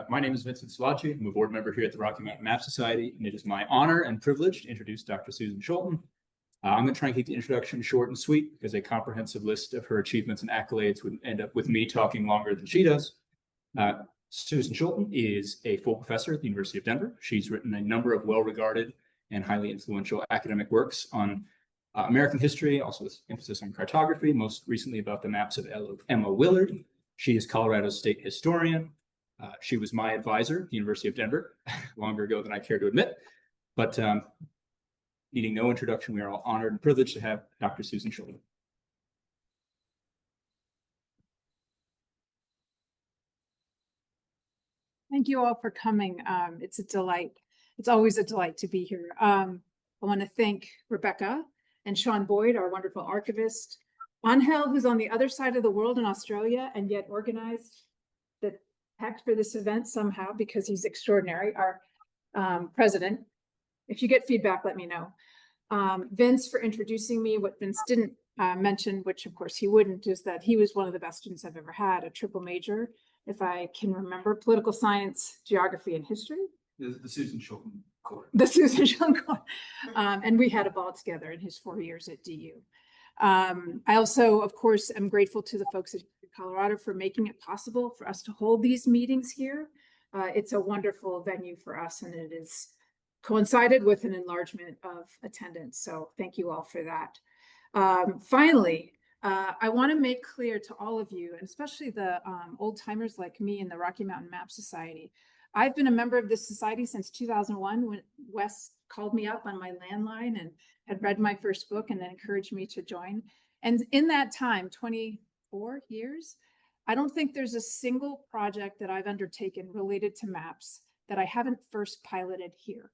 My name is Vincent Salachi. I'm a board member here at the Rocky Mountain Map Society, and it is my honor and privilege to introduce Dr. Susan Schulten. I'm going to try and keep the introduction short and sweet because a comprehensive list of her achievements and accolades would end up with me talking longer than she does. Susan Schulten is a full professor at the University of Denver. She's written a number of well-regarded and highly influential academic works on American history, also with emphasis on cartography, most recently about the maps of Emma Willard. She is Colorado's state historian. She was my advisor at the University of Denver longer ago than I care to admit. But needing no introduction, we are all honored and privileged to have Dr. Susan Schulten. Thank you all for coming. It's a delight. It's always a delight to be here. I want to thank Rebecca and Sean Boyd, our wonderful archivist, Angel, who's on the other side of the world in Australia and yet organized the text for this event somehow because he's extraordinary, our president. If you get feedback, let me know. Vince for introducing me. What Vince didn't mention, which of course he wouldn't, is that he was one of the best students I've ever had, a triple major, if I can remember, political science, geography, and history. The Susan Schulten Court. The Susan Schulten Court. And we had a ball together in his 4 years at DU. I also, of course, am grateful to the folks at Colorado for making it possible for us to hold these meetings here. It's a wonderful venue for us, and it is coincided with an enlargement of attendance. So thank you all for that. Finally, I want to make clear to all of you, and especially the old timers like me in the Rocky Mountain Map Society, I've been a member of this society since 2001 when Wes called me up on my landline and had read my first book and then encouraged me to join. And in that time, 24 years, I don't think there's a single project that I've undertaken related to maps that I haven't first piloted here.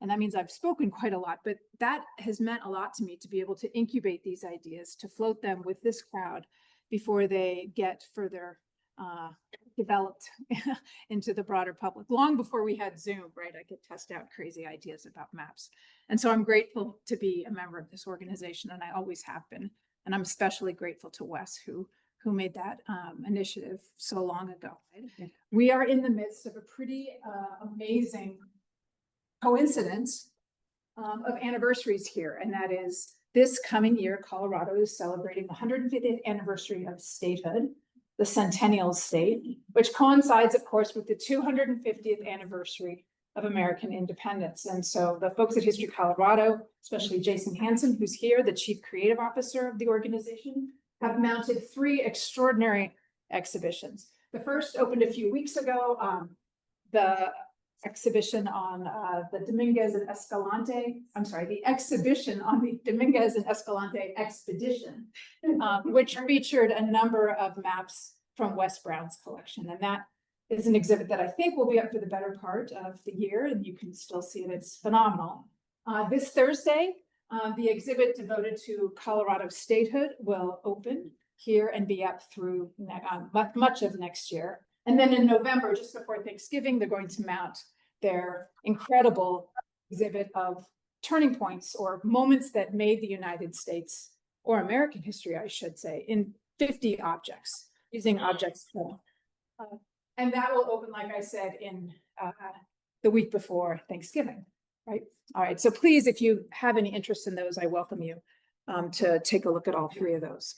And that means I've spoken quite a lot, but that has meant a lot to me to be able to incubate these ideas, to float them with this crowd before they get further developed into the broader public. Long before we had Zoom, right? I could test out crazy ideas about maps. And so I'm grateful to be a member of this organization, and I always have been. And I'm especially grateful to Wes, who made that initiative so long ago. We are in the midst of a pretty amazing coincidence of anniversaries here, and that is this coming year, Colorado is celebrating the 150th anniversary of statehood, the centennial state, which coincides, of course, with the 250th anniversary of American independence. And so the folks at History Colorado, especially Jason Hansen, who's here, the chief creative officer of the organization, have mounted 3 extraordinary exhibitions. The first opened a few weeks ago, the exhibition on the Dominguez and Escalante, the exhibition on the Dominguez and Escalante expedition, which featured a number of maps from Wes Brown's collection. And that is an exhibit that I think will be up for the better part of the year, and you can still see it. It's phenomenal. This Thursday, the exhibit devoted to Colorado statehood will open here and be up through much of next year. And then in November, just before Thanksgiving, they're going to mount their incredible exhibit of turning points or moments that made the United States, or American history, I should say, in 50 objects, using objects. And that will open, like I said, in the week before Thanksgiving, right? All right, so please, if you have any interest in those, I welcome you to take a look at all 3 of those.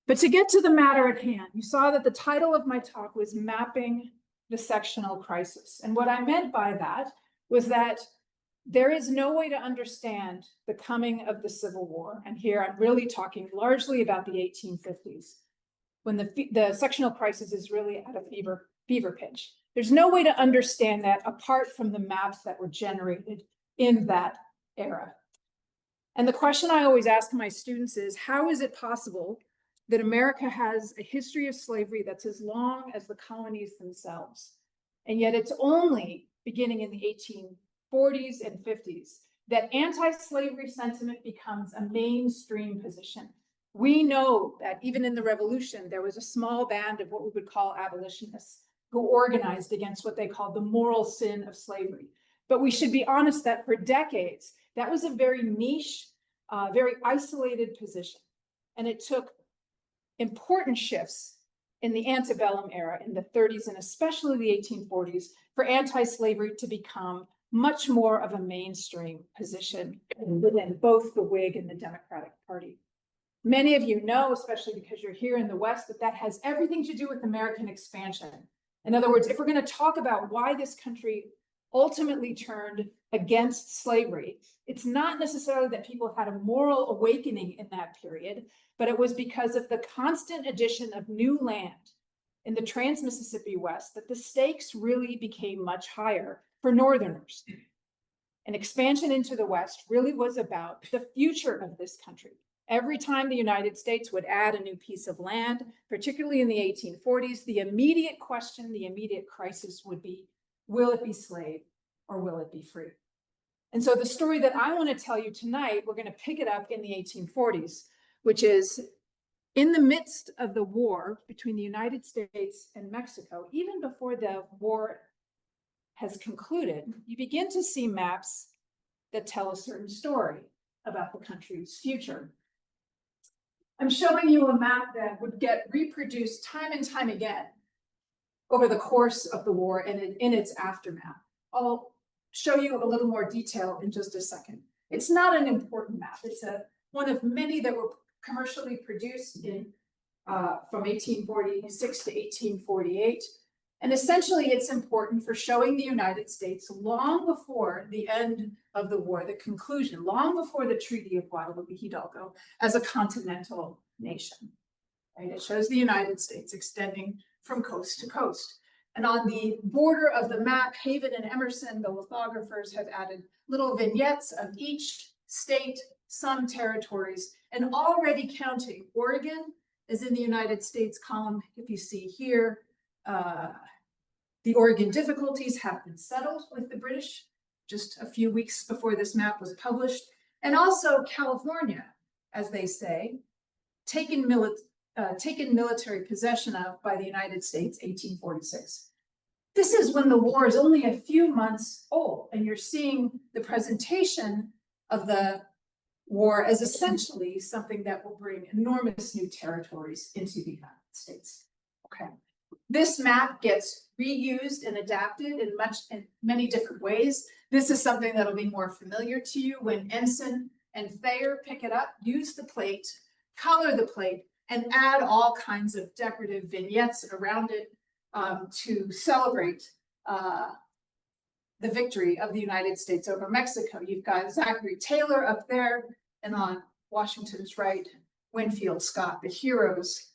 But to get to the matter at hand, you saw that the title of my talk was Mapping the Sectional Crisis. And what I meant by that was that there is no way to understand the coming of the Civil War. And here I'm really talking largely about the 1850s, when the sectional crisis is really at a fever pitch. There's no way to understand that apart from the maps that were generated in that era. And the question I always ask my students is, how is it possible that America has a history of slavery that's as long as the colonies themselves? And yet it's only beginning in the 1840s and 50s that anti-slavery sentiment becomes a mainstream position. We know that even in the Revolution, there was a small band of what we would call abolitionists who organized against what they called the moral sin of slavery. But we should be honest that for decades, that was a very niche, very isolated position. And it took important shifts in the antebellum era, in the 30s and especially the 1840s, for anti-slavery to become much more of a mainstream position within both the Whig and the Democratic Party. Many of you know, especially because you're here in the West, that that has everything to do with American expansion. In other words, if we're going to talk about why this country ultimately turned against slavery, it's not necessarily that people had a moral awakening in that period, but it was because of the constant addition of new land in the trans-Mississippi West that the stakes really became much higher for Northerners. And expansion into the West really was about the future of this country. Every time the United States would add a new piece of land, particularly in the 1840s, the immediate question, the immediate crisis would be, will it be slave or will it be free? And so the story that I want to tell you tonight, we're going to pick it up in the 1840s, which is in the midst of the war between the United States and Mexico, even before the war has concluded, you begin to see maps that tell a certain story about the country's future. I'm showing you a map that would get reproduced time and time again over the course of the war and in its aftermath. I'll show you a little more detail in just a second. It's not an important map. It's one of many that were commercially produced in from 1846 to 1848. And essentially, it's important for showing the United States long before the end of the war, the conclusion, long before the Treaty of Guadalupe Hidalgo, as a continental nation. Right? It shows the United States extending from coast to coast. And on the border of the map, Haven and Emerson, the lithographers, have added little vignettes of each state, some territories, and already counting. Oregon is in the United States column, if you see here. The Oregon difficulties have been settled with the British just a few weeks before this map was published. And also California, as they say, taken military possession of by the United States, 1846. This is when the war is only a few months old, and you're seeing the presentation of the war as essentially something that will bring enormous new territories into the United States. Okay. This map gets reused and adapted in many different ways. This is something that'll be more familiar to you when Ensign and Thayer pick it up, use the plate, color the plate, and add all kinds of decorative vignettes around it to celebrate the victory of the United States over Mexico. You've got Zachary Taylor up there, and on Washington's right, Winfield Scott, the heroes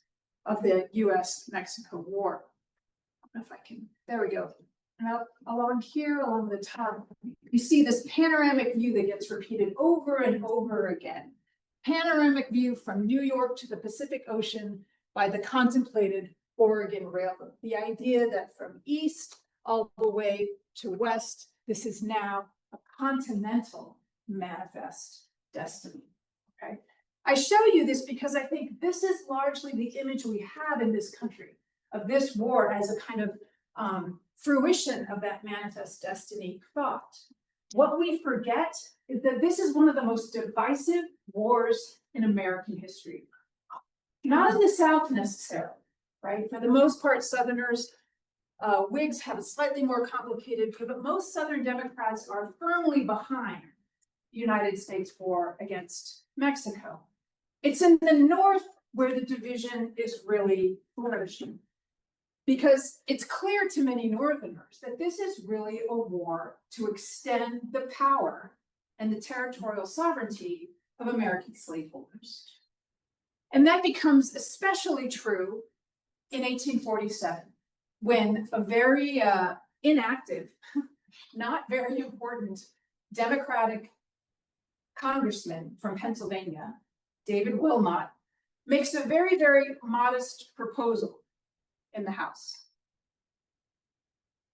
of the US-Mexico War. I don't know if I can, there we go. Now, along here, along the top, you see this panoramic view that gets repeated over and over again. Panoramic view from New York to the Pacific Ocean by the contemplated Oregon Railroad. The idea that from east all the way to west, this is now a continental manifest destiny, okay? I show you this because I think this is largely the image we have in this country of this war as a kind of fruition of that manifest destiny thought. What we forget is that this is one of the most divisive wars in American history. Not in the South necessarily, right? For the most part, Southerners, Whigs have a slightly more complicated, but most Southern Democrats are firmly behind the United States war against Mexico. It's in the North where the division is really flourishing, because it's clear to many Northerners that this is really a war to extend the power and the territorial sovereignty of American slaveholders. And that becomes especially true in 1847, when a very inactive, not very important Democratic congressman from Pennsylvania, David Wilmot, makes a very, very modest proposal in the House.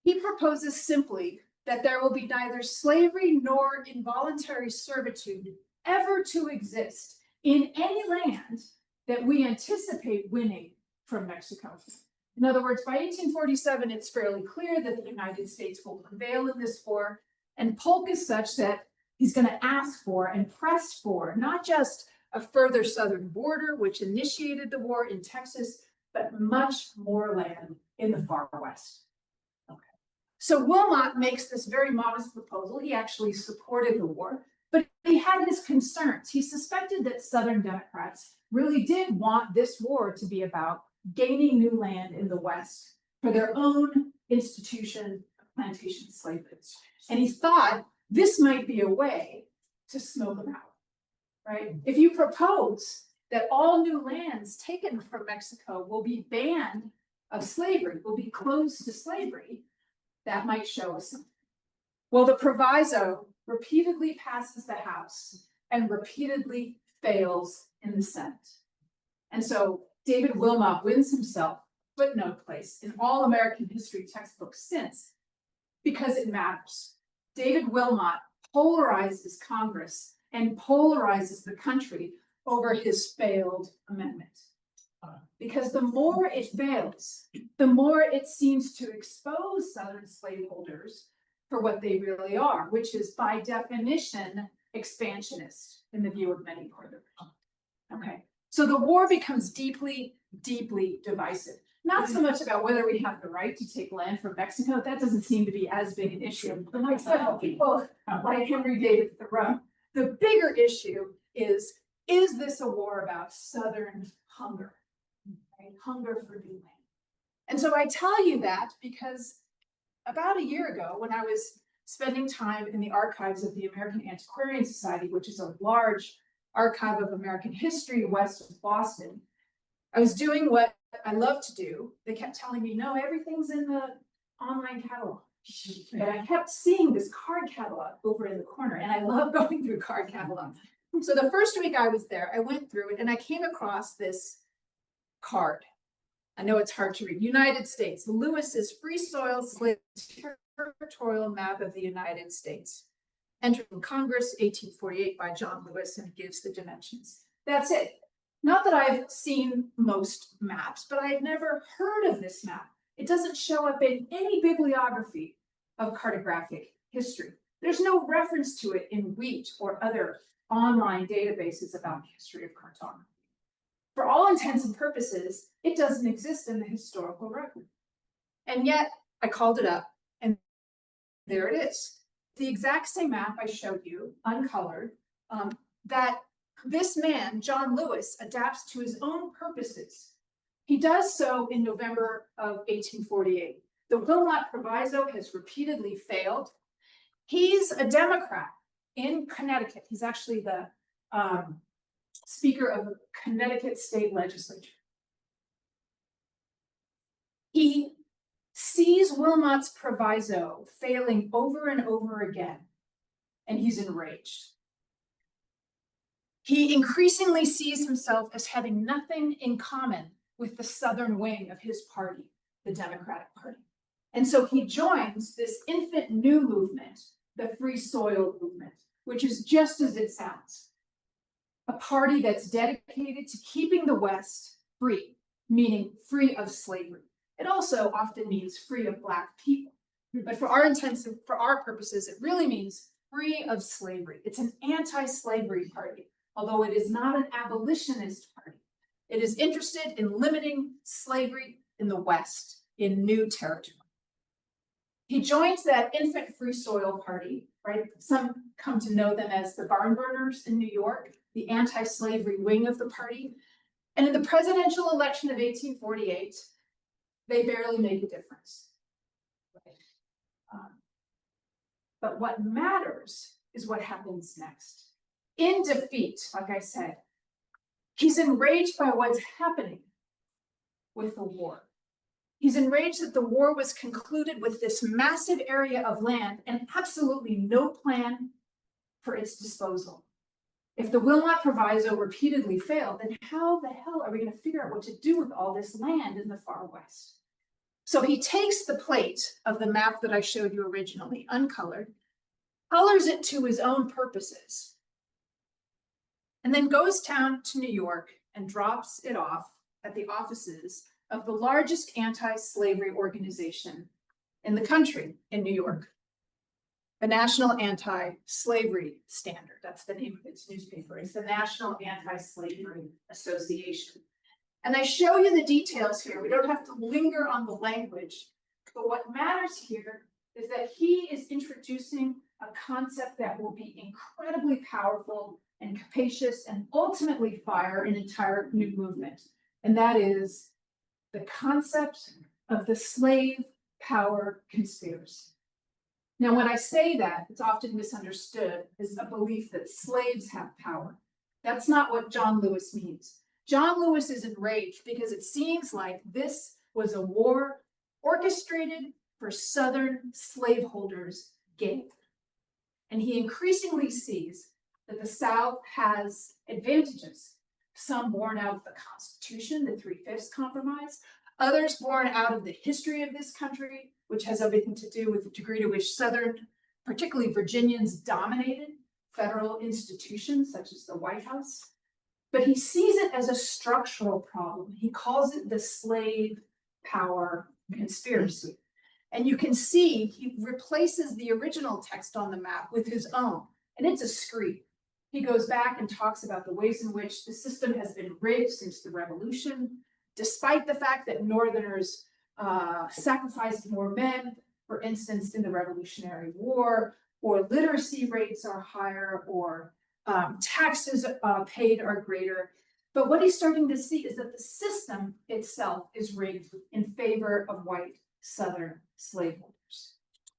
He proposes simply that there will be neither slavery nor involuntary servitude ever to exist in any land that we anticipate winning from Mexico. In other words, by 1847, it's fairly clear that the United States will prevail in this war, and Polk is such that he's going to ask for and press for not just a further southern border, which initiated the war in Texas, but much more land in the far west. Okay. So Wilmot makes this very modest proposal. He actually supported the war, but he had his concerns. He suspected that Southern Democrats really did want this war to be about gaining new land in the West for their own institution of plantation slavery. And he thought this might be a way to smoke them out, right? If you propose that all new lands taken from Mexico will be banned of slavery, will be closed to slavery, that might show us something. Well, the proviso repeatedly passes the House and repeatedly fails in the Senate. And so David Wilmot wins himself footnote place in all American history textbooks since, because it matters. David Wilmot polarizes Congress and polarizes the country over his failed amendment. Because the more it fails, the more it seems to expose Southern slaveholders for what they really are, which is by definition expansionist in the view of many Northerners. Okay, so the war becomes deeply, deeply divisive. Not so much about whether we have the right to take land from Mexico. That doesn't seem to be as big an issue. But like several people like Henry David Thoreau, the bigger issue is this a war about Southern hunger? Right? Hunger for new land. And so I tell you that because about a year ago, when I was spending time in the archives of the American Antiquarian Society, which is a large archive of American history west of Boston, I was doing what I love to do. They kept telling me, no, everything's in the online catalog. But I kept seeing this card catalog over in the corner, and I love going through card catalogs. So the first week I was there, I went through it and I came across this card. I know it's hard to read. United States, Lewis's Free Soil Slave Territorial Map of the United States. Entered in Congress, 1848 by John Lewis, and gives the dimensions. That's it. Not that I've seen most maps, but I had never heard of this map. It doesn't show up in any bibliography of cartographic history. There's no reference to it in WHEAT or other online databases about the history of cartography. For all intents and purposes, it doesn't exist in the historical record. And yet I called it up and there it is. The exact same map I showed you, uncolored, that this man, John Lewis, adapts to his own purposes. He does so in November of 1848. The Wilmot Proviso has repeatedly failed. He's a Democrat in Connecticut. He's actually the Speaker of the Connecticut State Legislature. He sees Wilmot's proviso failing over and over again, and he's enraged. He increasingly sees himself as having nothing in common with the Southern wing of his party, the Democratic Party. And so he joins this infant new movement, the Free Soil movement, which is just as it sounds. A party that's dedicated to keeping the West free, meaning free of slavery. It also often means free of Black people. But for our intents and for our purposes, it really means free of slavery. It's an anti-slavery party, although it is not an abolitionist party. It is interested in limiting slavery in the West, in new territory. He joins that infant Free Soil party, right? Some come to know them as the Barn Burners in New York, the anti-slavery wing of the party. And in the presidential election of 1848, they barely make a difference. Right? But what matters is what happens next. In defeat, like I said, he's enraged by what's happening with the war. He's enraged that the war was concluded with this massive area of land and absolutely no plan for its disposal. If the Wilmot Proviso repeatedly failed, then how the hell are we going to figure out what to do with all this land in the far west? So he takes the plate of the map that I showed you originally, uncolored, colors it to his own purposes, and then goes down to New York and drops it off at the offices of the largest anti-slavery organization in the country in New York, the National Anti-Slavery Standard. That's the name of its newspaper. It's the National Anti-Slavery Association. And I show you the details here. We don't have to linger on the language. But what matters here is that he is introducing a concept that will be incredibly powerful and capacious and ultimately fire an entire new movement. And that is the concept of the slave power conspiracy. Now, when I say that, it's often misunderstood as a belief that slaves have power. That's not what John Lewis means. John Lewis is enraged because it seems like this was a war orchestrated for Southern slaveholders' gain. And he increasingly sees that the South has advantages, some born out of the Constitution, the 3/5 Compromise, others born out of the history of this country, which has everything to do with the degree to which Southern, particularly Virginians, dominated federal institutions such as the White House. But he sees it as a structural problem. He calls it the slave power conspiracy. And you can see he replaces the original text on the map with his own, and it's a screed. He goes back and talks about the ways in which the system has been rigged since the Revolution, despite the fact that Northerners sacrificed more men, for instance, in the Revolutionary War, or literacy rates are higher, or taxes paid are greater. But what he's starting to see is that the system itself is rigged in favor of white Southern slaveholders.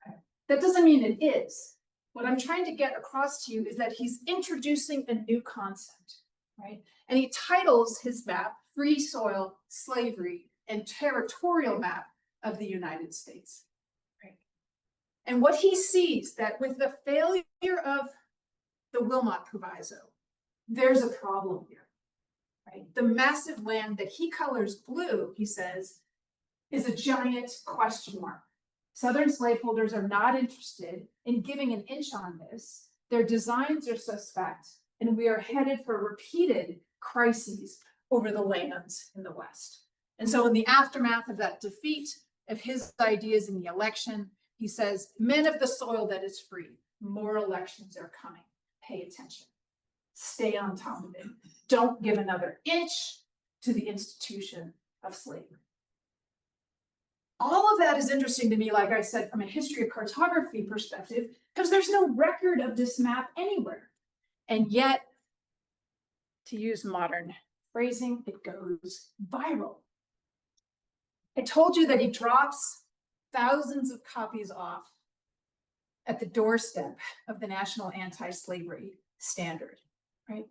Okay. That doesn't mean it is. What I'm trying to get across to you is that he's introducing a new concept, right? And he titles his map Free Soil, Slavery, and Territorial Map of the United States. Right? And what he sees that with the failure of the Wilmot Proviso, there's a problem here. Right? The massive land that he colors blue, he says, is a giant question mark. Southern slaveholders are not interested in giving an inch on this. Their designs are suspect, and we are headed for repeated crises over the lands in the West. And so in the aftermath of that defeat of his ideas in the election, he says, men of the soil that is free, more elections are coming. Pay attention. Stay on top of it. Don't give another inch to the institution of slavery. All of that is interesting to me, like I said, from a history of cartography perspective, because there's no record of this map anywhere. And yet, to use modern phrasing, it goes viral. I told you that he drops thousands of copies off at the doorstep of the National Anti-Slavery Standard, right?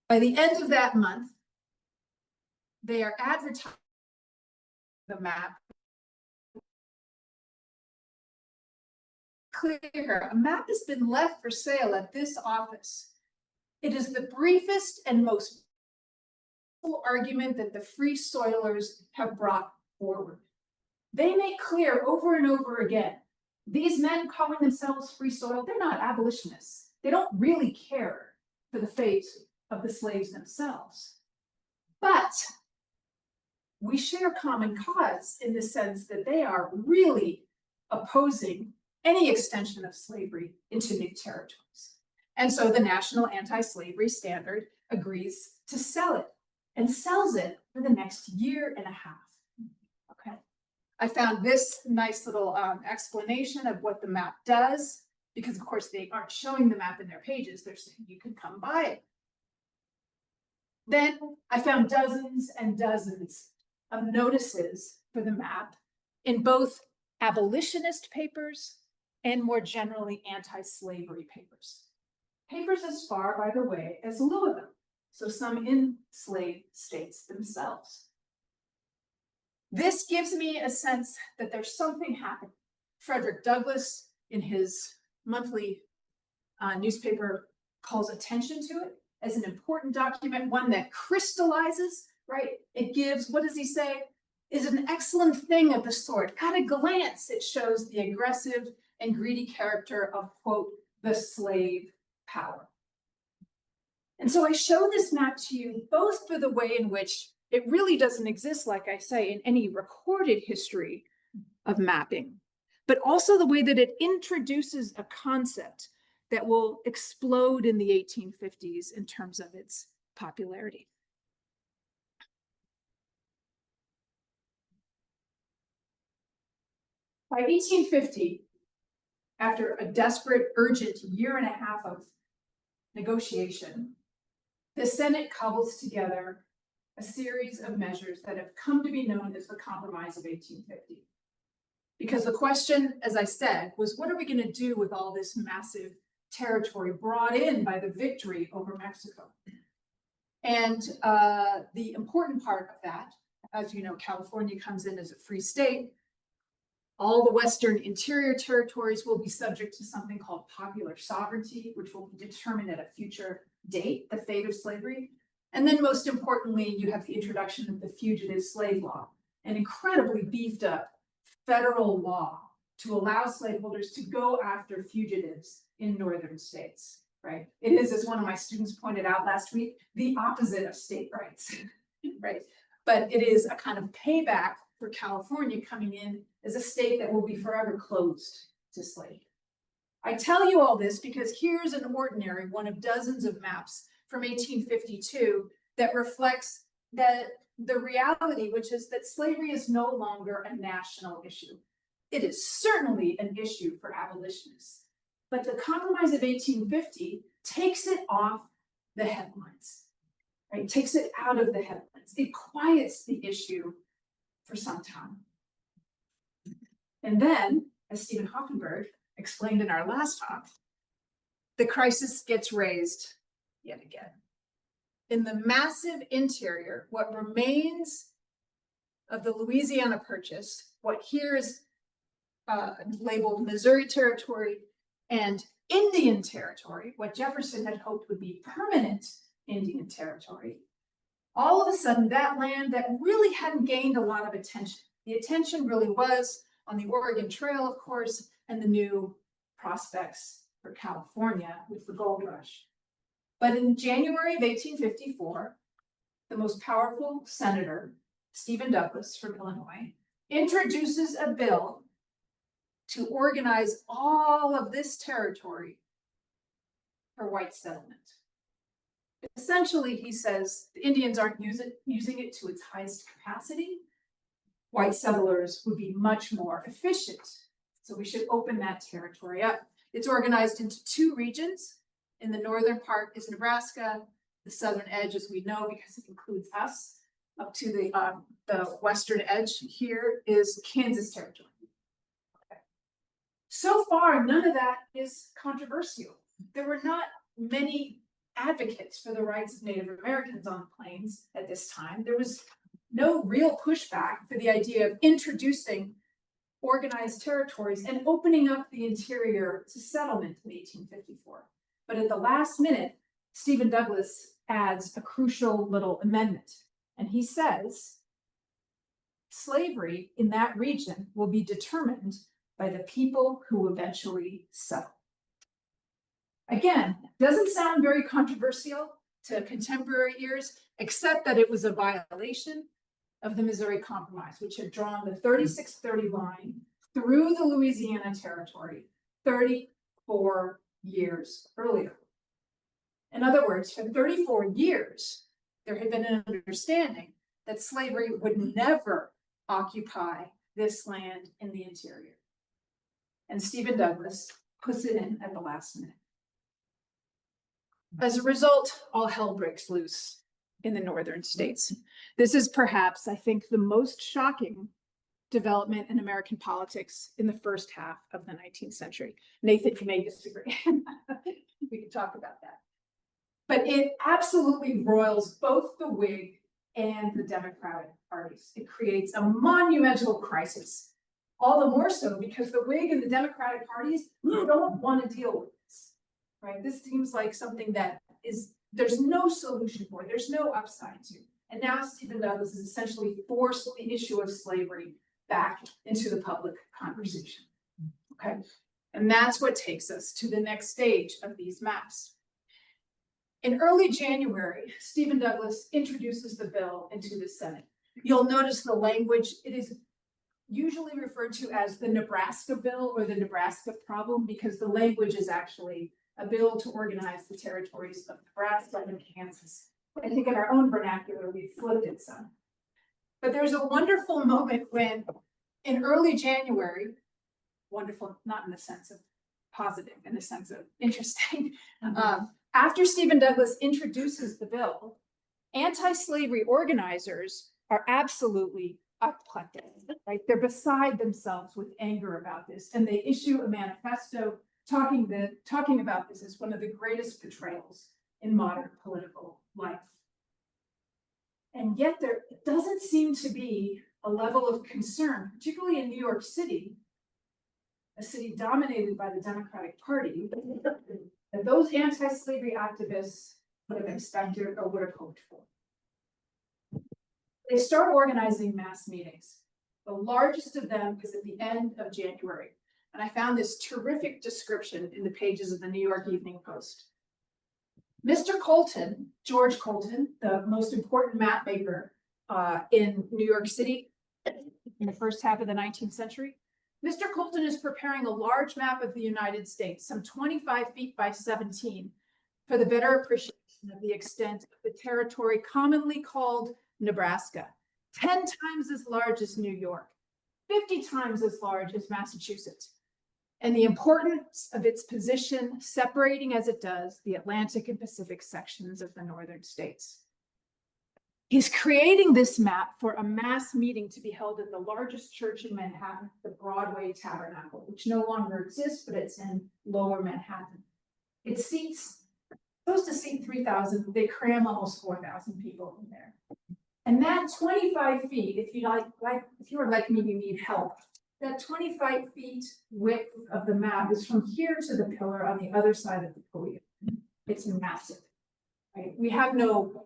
By the end of that month, they are advertising the map. Clear, a map has been left for sale at this office. It is the briefest and most argument that the free soilers have brought forward. They make clear over and over again, these men calling themselves free soil, they're not abolitionists. They don't really care for the fate of the slaves themselves. But we share common cause in the sense that they are really opposing any extension of slavery into new territories. And so the National Anti-Slavery Standard agrees to sell it and sells it for the next year and a half. Okay. I found this nice little explanation of what the map does, because of course they aren't showing the map in their pages. They're saying you can come buy it. Then I found dozens and dozens of notices for the map in both abolitionist papers and more generally anti-slavery papers. Papers as far, by the way, as Louisville, so some enslaved states themselves. This gives me a sense that there's something happening. Frederick Douglass, in his monthly newspaper, calls attention to it as an important document, one that crystallizes, right? It gives, what does he say? Is an excellent thing of the sort. At a glance, it shows the aggressive and greedy character of, quote, the slave power. And so I show this map to you both for the way in which it really doesn't exist, like I say, in any recorded history of mapping, but also the way that it introduces a concept that will explode in the 1850s in terms of its popularity. By 1850, after a desperate, urgent year and a half of negotiation, the Senate cobbles together a series of measures that have come to be known as the Compromise of 1850. Because the question, as I said, was what are we going to do with all this massive territory brought in by the victory over Mexico? And the important part of that, as you know, California comes in as a free state. All the Western interior territories will be subject to something called popular sovereignty, which will determine at a future date the fate of slavery. And then most importantly, you have the introduction of the fugitive slave law, an incredibly beefed up federal law to allow slaveholders to go after fugitives in northern states, right? It is, as one of my students pointed out last week, the opposite of state rights, right? But it is a kind of payback for California coming in as a state that will be forever closed to slavery. I tell you all this because here's an ordinary one of dozens of maps from 1852 that reflects the reality, which is that slavery is no longer a national issue. It is certainly an issue for abolitionists, but the Compromise of 1850 takes it off the headlines, right? Takes it out of the headlines. It quiets the issue for some time. And then, as Stephen Hoffenberg explained in our last talk, the crisis gets raised yet again. In the massive interior, what remains of the Louisiana Purchase, what here is labeled Missouri Territory and Indian Territory, what Jefferson had hoped would be permanent Indian Territory, all of a sudden that land that really hadn't gained a lot of attention. The attention really was on the Oregon Trail, of course, and the new prospects for California with the gold rush. But in January of 1854, the most powerful senator, Stephen Douglas from Illinois, introduces a bill to organize all of this territory for white settlement. Essentially, he says the Indians aren't using it to its highest capacity. White settlers would be much more efficient. So we should open that territory up. It's organized into two regions. In the northern part is Nebraska. The southern edge, as we know, because it includes us, up to the western edge here is Kansas territory. Okay. So far, none of that is controversial. There were not many advocates for the rights of Native Americans on the plains at this time. There was no real pushback for the idea of introducing organized territories and opening up the interior to settlement in 1854. But at the last minute, Stephen Douglas adds a crucial little amendment. And he says, slavery in that region will be determined by the people who eventually settle. Again, doesn't sound very controversial to contemporary ears, except that it was a violation of the Missouri Compromise, which had drawn the 3630 line through the Louisiana Territory 34 years earlier. In other words, for 34 years, there had been an understanding that slavery would never occupy this land in the interior. And Stephen Douglas puts it in at the last minute. As a result, all hell breaks loose in the northern states. This is perhaps, I think, the most shocking development in American politics in the first half of the 19th century. Nathan, you may disagree. We can talk about that. But it absolutely roils both the Whig and the Democratic parties. It creates a monumental crisis. All the more so because the Whig and the Democratic parties don't want to deal with this, right? This seems like something that there's no solution for, there's no upside to. And now Stephen Douglas is essentially forced the issue of slavery back into the public conversation, okay? And that's what takes us to the next stage of these maps. In early January, Stephen Douglas introduces the bill into the Senate. You'll notice the language, it is usually referred to as the Nebraska bill or the Nebraska problem because the language is actually a bill to organize the territories of Nebraska and Kansas. I think in our own vernacular, we've flipped it some. But there's a wonderful moment when in early January, wonderful, not in the sense of positive, in the sense of interesting. After Stephen Douglas introduces the bill, anti-slavery organizers are absolutely apoplectic, right? They're beside themselves with anger about this, and they issue a manifesto talking about this as one of the greatest betrayals in modern political life. And yet there doesn't seem to be a level of concern, particularly in New York City, a city dominated by the Democratic Party, that those anti-slavery activists would have expected or would have hoped for. They start organizing mass meetings. The largest of them is at the end of January. And I found this terrific description in the pages of the New York Evening Post. Mr. Colton, George Colton, the most important map maker in New York City in the first half of the 19th century, Mr. Colton is preparing a large map of the United States, some 25 feet by 17, for the better appreciation of the extent of the territory commonly called Nebraska, 10 times as large as New York, 50 times as large as Massachusetts, and the importance of its position separating as it does the Atlantic and Pacific sections of the northern states. He's creating this map for a mass meeting to be held in the largest church in Manhattan, the Broadway Tabernacle, which no longer exists, but it's in Lower Manhattan. It seats, supposed to seat 3,000, they cram almost 4,000 people in there. And that 25 feet, if you are like me, you need help. That 25 feet width of the map is from here to the pillar on the other side of the podium. It's massive, right? We have no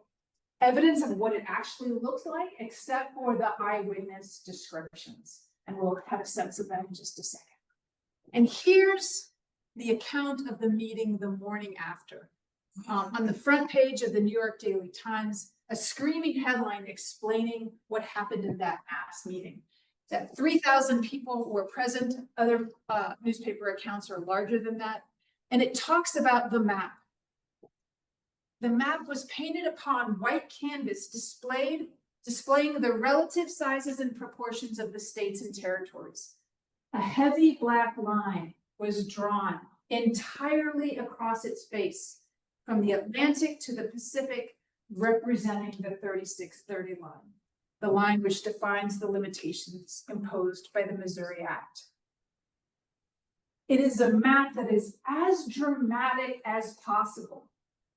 evidence of what it actually looks like, except for the eyewitness descriptions. And we'll have a sense of that in just a second. And here's the account of the meeting the morning after. On the front page of the New York Daily Times, a screaming headline explaining what happened in that mass meeting. That 3,000 people were present. Other newspaper accounts are larger than that. And it talks about the map. The map was painted upon white canvas displaying the relative sizes and proportions of the states and territories. A heavy black line was drawn entirely across its face from the Atlantic to the Pacific, representing the 3630 line, the line which defines the limitations imposed by the Missouri Act. It is a map that is as dramatic as possible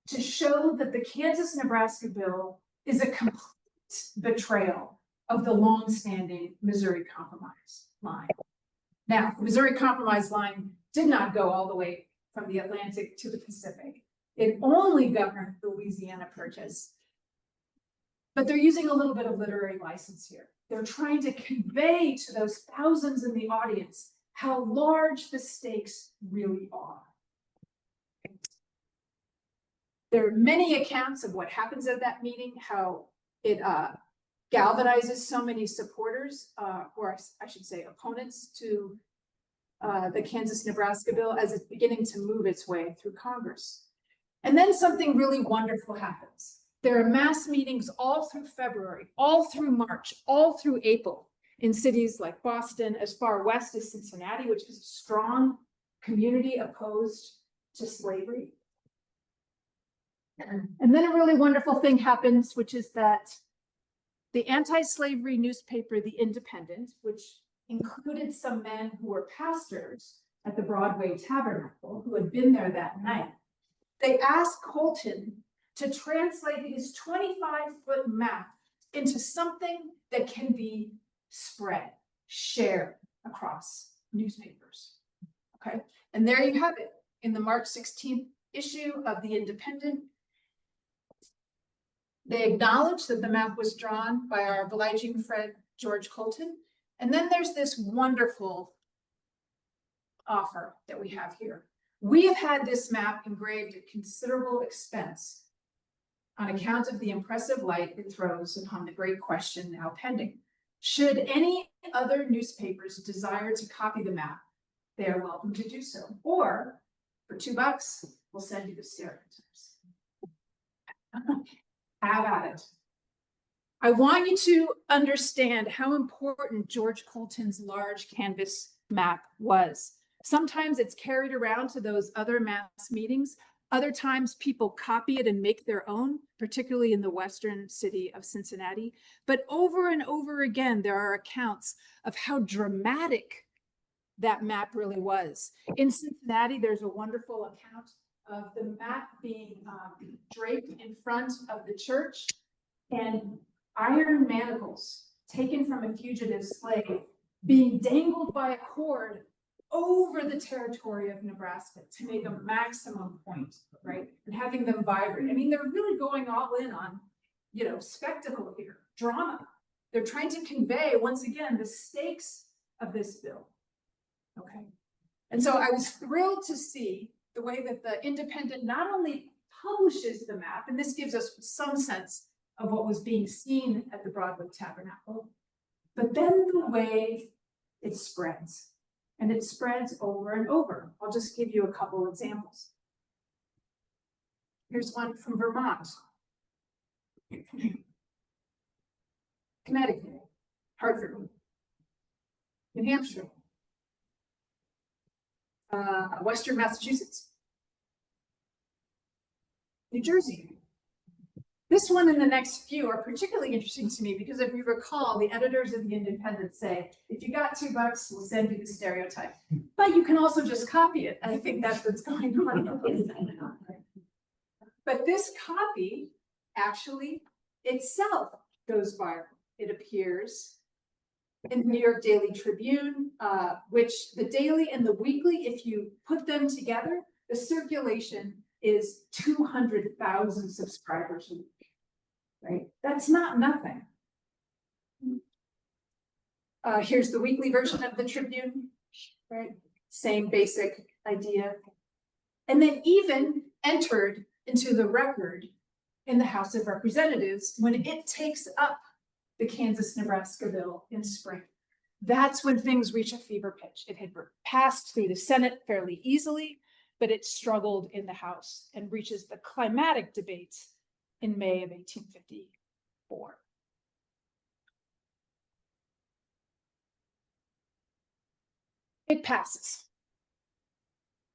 to show that the Kansas-Nebraska bill is a complete betrayal of the long-standing Missouri Compromise line. Now, the Missouri Compromise line did not go all the way from the Atlantic to the Pacific. It only governed the Louisiana Purchase. But they're using a little bit of literary license here. They're trying to convey to those thousands in the audience how large the stakes really are. There are many accounts of what happens at that meeting, how it galvanizes so many supporters, or I should say opponents to the Kansas-Nebraska bill as it's beginning to move its way through Congress. And then something really wonderful happens. There are mass meetings all through February, all through March, all through April in cities like Boston, as far west as Cincinnati, which is a strong community opposed to slavery. And then a really wonderful thing happens, which is that the anti-slavery newspaper, The Independent, which included some men who were pastors at the Broadway Tabernacle who had been there that night, they asked Colton to translate his 25-foot map into something that can be spread, shared across newspapers. Okay, and there you have it in the March 16th issue of The Independent. They acknowledge that the map was drawn by our obliging friend, George Colton. And then there's this wonderful offer that we have here. We have had this map engraved at considerable expense on account of the impressive light it throws upon the great question now pending. Should any other newspapers desire to copy the map, they are welcome to do so. Or for $2, we'll send you the stereotypes. Have at it. I want you to understand how important George Colton's large canvas map was. Sometimes it's carried around to those other mass meetings. Other times people copy it and make their own, particularly in the western city of Cincinnati. But over and over again, there are accounts of how dramatic that map really was. In Cincinnati, there's a wonderful account of the map being draped in front of the church, and iron manacles taken from a fugitive slave being dangled by a cord over the territory of Nebraska to make a maximum point, right? And having them vibrate. I mean, they're really going all in on, spectacle here, drama. They're trying to convey, once again, the stakes of this bill. Okay. And so I was thrilled to see the way that the Independent not only publishes the map, and this gives us some sense of what was being seen at the Broadway Tabernacle, but then the way it spreads. And it spreads over and over. I'll just give you a couple examples. Here's one from Vermont, Connecticut, Hartford, New Hampshire, Western Massachusetts, New Jersey. This one and the next few are particularly interesting to me because if you recall, the editors of the Independent say, if you got $2, we'll send you the stereotype. But you can also just copy it. I think that's what's going on. But this copy actually itself goes viral. It appears in the New York Daily Tribune, which the daily and the weekly, if you put them together, the circulation is 200,000 subscribers a week. Right? That's not nothing. Here's the weekly version of the Tribune, right? Same basic idea. And then even entered into the record in the House of Representatives when it takes up the Kansas-Nebraska bill in spring. That's when things reach a fever pitch. It had passed through the Senate fairly easily, but it struggled in the House and reaches the climatic debate in May of 1854. It passes.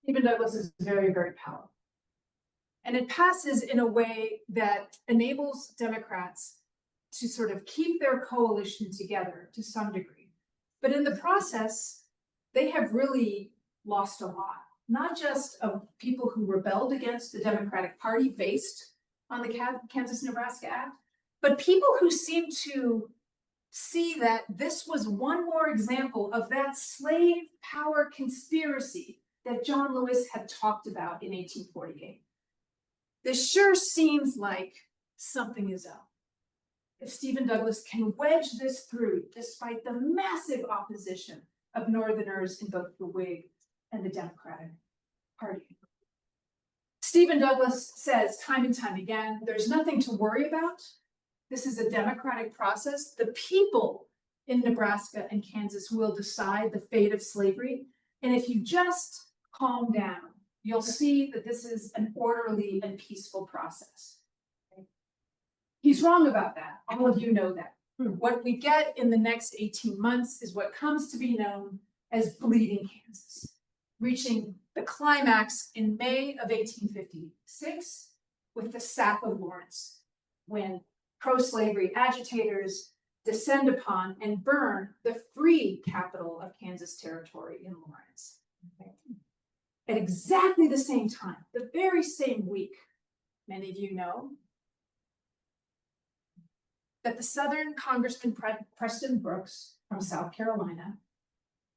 Stephen Douglas is very, very powerful. And it passes in a way that enables Democrats to sort of keep their coalition together to some degree. But in the process, they have really lost a lot, not just of people who rebelled against the Democratic Party based on the Kansas-Nebraska Act, but people who seem to see that this was one more example of that slave power conspiracy that John Lewis had talked about in 1848. This sure seems like something is up. If Stephen Douglas can wedge this through, despite the massive opposition of Northerners in both the Whig and the Democratic Party. Stephen Douglas says time and time again, there's nothing to worry about. This is a democratic process. The people in Nebraska and Kansas will decide the fate of slavery. And if you just calm down, you'll see that this is an orderly and peaceful process. Okay? He's wrong about that. All of you know that. What we get in the next 18 months is what comes to be known as Bleeding Kansas, reaching the climax in May of 1856 with the sack of Lawrence, when pro-slavery agitators descend upon and burn the free capital of Kansas Territory in Lawrence. Okay. At exactly the same time, the very same week, many of you know that the Southern Congressman Preston Brooks from South Carolina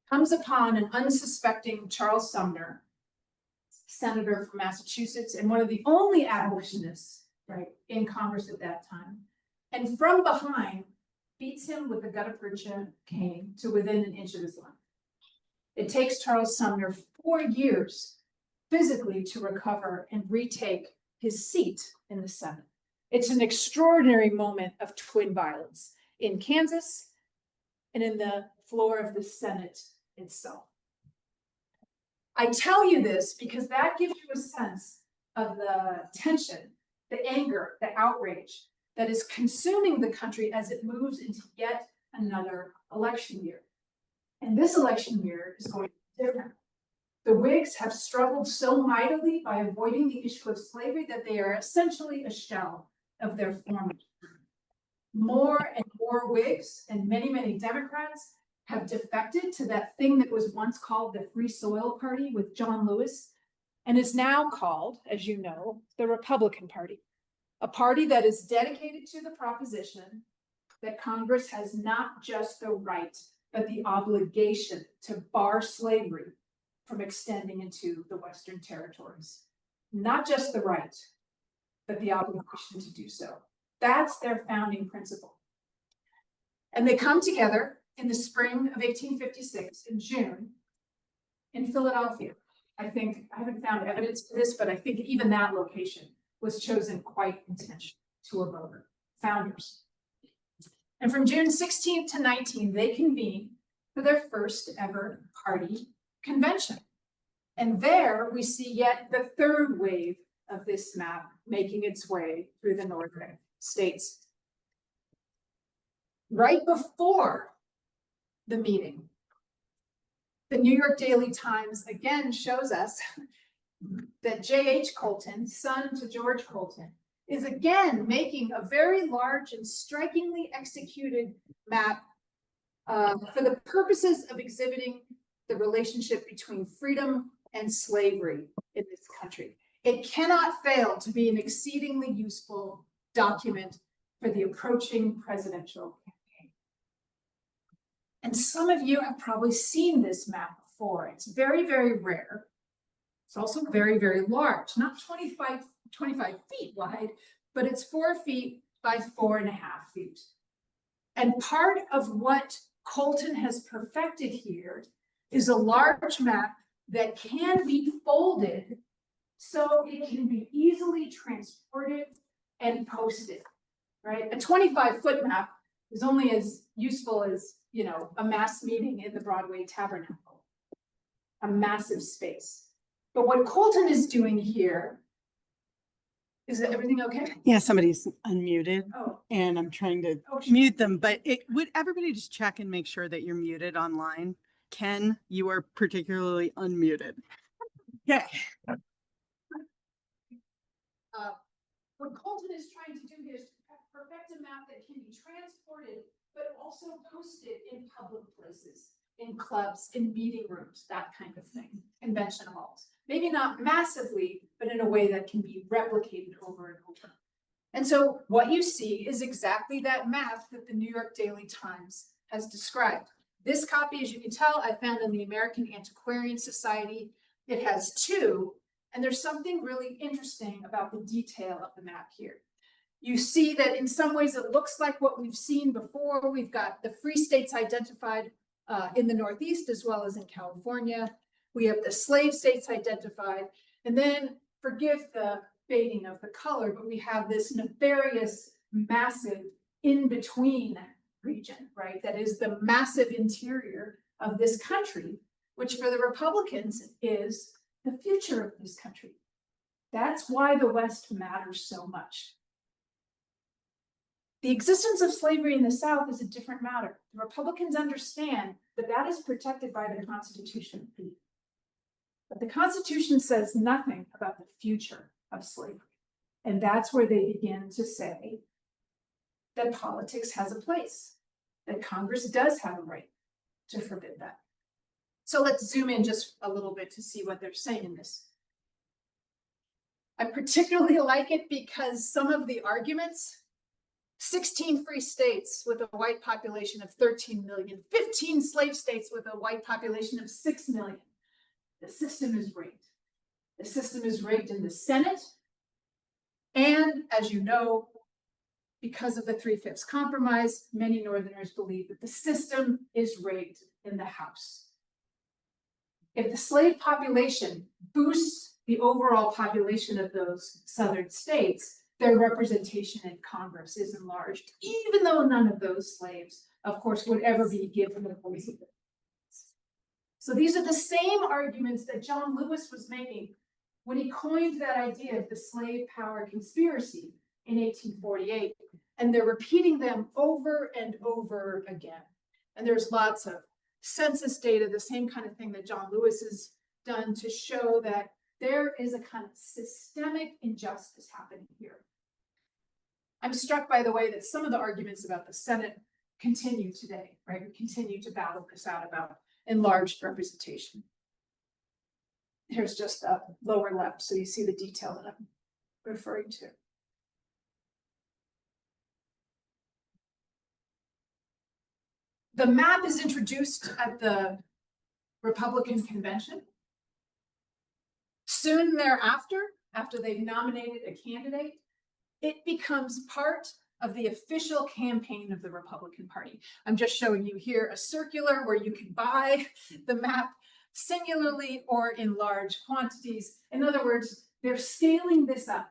comes upon an unsuspecting Charles Sumner, senator from Massachusetts, and one of the only abolitionists, right, in Congress at that time, and from behind beats him with a gutta percha cane to within an inch of his life. It takes Charles Sumner 4 years physically to recover and retake his seat in the Senate. It's an extraordinary moment of twin violence in Kansas and in the floor of the Senate itself. I tell you this because that gives you a sense of the tension, the anger, the outrage that is consuming the country as it moves into yet another election year. And this election year is going to be different. The Whigs have struggled so mightily by avoiding the issue of slavery that they are essentially a shell of their former. More and more Whigs and many, many Democrats have defected to that thing that was once called the Free Soil Party with John Lewis, and is now called, as you know, the Republican Party, a party that is dedicated to the proposition that Congress has not just the right, but the obligation to bar slavery from extending into the Western territories. Not just the right, but the obligation to do so. That's their founding principle. And they come together in the spring of 1856, in June, in Philadelphia. I haven't found evidence for this, but I think even that location was chosen quite intentionally to a voter, founders. And from June 16th to 19th, they convene for their first ever party convention. And there we see yet the third wave of this map making its way through the northern states. Right before the meeting, the New York Daily Times again shows us that J.H. Schulten, son to George Schulten, is again making a very large and strikingly executed map for the purposes of exhibiting the relationship between freedom and slavery in this country. It cannot fail to be an exceedingly useful document for the approaching presidential campaign. And some of you have probably seen this map before. It's very, very rare. It's also very, very large, not 25 feet wide, but it's 4 feet by 4.5 feet. And part of what Schulten has perfected here is a large map that can be folded so it can be easily transported and posted, right? A 25-foot map is only as useful as, you know, a mass meeting in the Broadway Tabernacle, a massive space. But what Schulten is doing here, is everything okay? Yeah, somebody's unmuted Oh, and I'm trying to sure. mute them, but would everybody just check and make sure that you're muted online? Ken, you are particularly unmuted. Okay. What Schulten is trying to do here is to perfect a map that can be transported, but also posted in public places, in clubs, in meeting rooms, that kind of thing, convention halls. Maybe not massively, but in a way that can be replicated over and over. And so what you see is exactly that map that the New York Daily Times has described. This copy, as you can tell, I found in the American Antiquarian Society. It has two, and there's something really interesting about the detail of the map here. You see that in some ways it looks like what we've seen before. We've got the free states identified in the Northeast as well as in California. We have the slave states identified, and then forgive the fading of the color, but we have this nefarious, massive in-between region, right? That is the massive interior of this country, which for the Republicans is the future of this country. That's why the West matters so much. The existence of slavery in the South is a different matter. The Republicans understand that that is protected by the Constitution. But the Constitution says nothing about the future of slavery. And that's where they begin to say that politics has a place, that Congress does have a right to forbid that. So let's zoom in just a little bit to see what they're saying in this. I particularly like it because some of the arguments, 16 free states with a white population of 13 million, 15 slave states with a white population of 6 million. The system is rigged. The system is rigged in the Senate. And as you know, because of the 3/5 compromise, many Northerners believe that the system is rigged in the House. If the slave population boosts the overall population of those Southern states, their representation in Congress is enlarged, even though none of those slaves, of course, would ever be given the voice. So these are the same arguments that John Lewis was making when he coined that idea of the slave power conspiracy in 1848. And they're repeating them over and over again. And there's lots of census data, the same kind of thing that John Lewis has done to show that there is a kind of systemic injustice happening here. I'm struck by the way that some of the arguments about the Senate continue today, right? We continue to battle this out about enlarged representation. Here's just a lower left, so you see the detail that I'm referring to. The map is introduced at the Republican convention. Soon thereafter, after they've nominated a candidate, it becomes part of the official campaign of the Republican Party. I'm just showing you here a circular where you can buy the map singularly or in large quantities. In other words, they're scaling this up,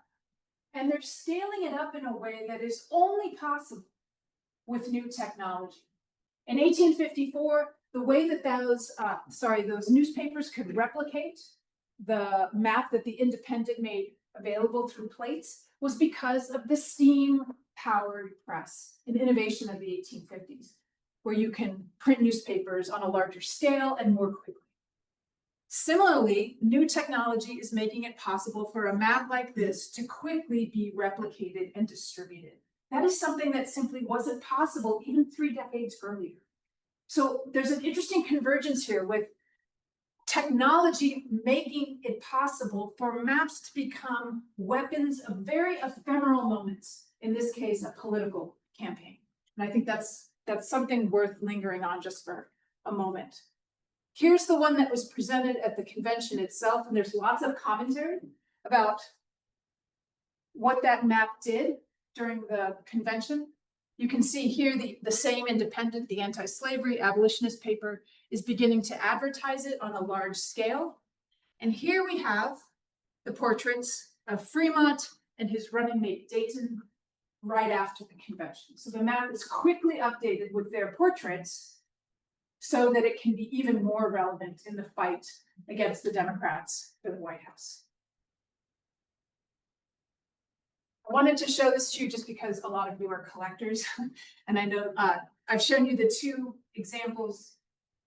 and they're scaling it up in a way that is only possible with new technology. In 1854, the way that those newspapers could replicate the map that the Independent made available through plates was because of the steam-powered press, an innovation of the 1850s, where you can print newspapers on a larger scale and more quickly. Similarly, new technology is making it possible for a map like this to quickly be replicated and distributed. That is something that simply wasn't possible even 3 decades earlier. So there's an interesting convergence here with technology making it possible for maps to become weapons of very ephemeral moments, in this case, a political campaign. And I think that's something worth lingering on just for a moment. Here's the one that was presented at the convention itself, and there's lots of commentary about what that map did during the convention. You can see here the same Independent, the anti-slavery abolitionist paper, is beginning to advertise it on a large scale. And here we have the portraits of Fremont and his running mate Dayton right after the convention. So the map is quickly updated with their portraits so that it can be even more relevant in the fight against the Democrats for the White House. I wanted to show this to you just because a lot of you are collectors. And I know I've shown you the 2 examples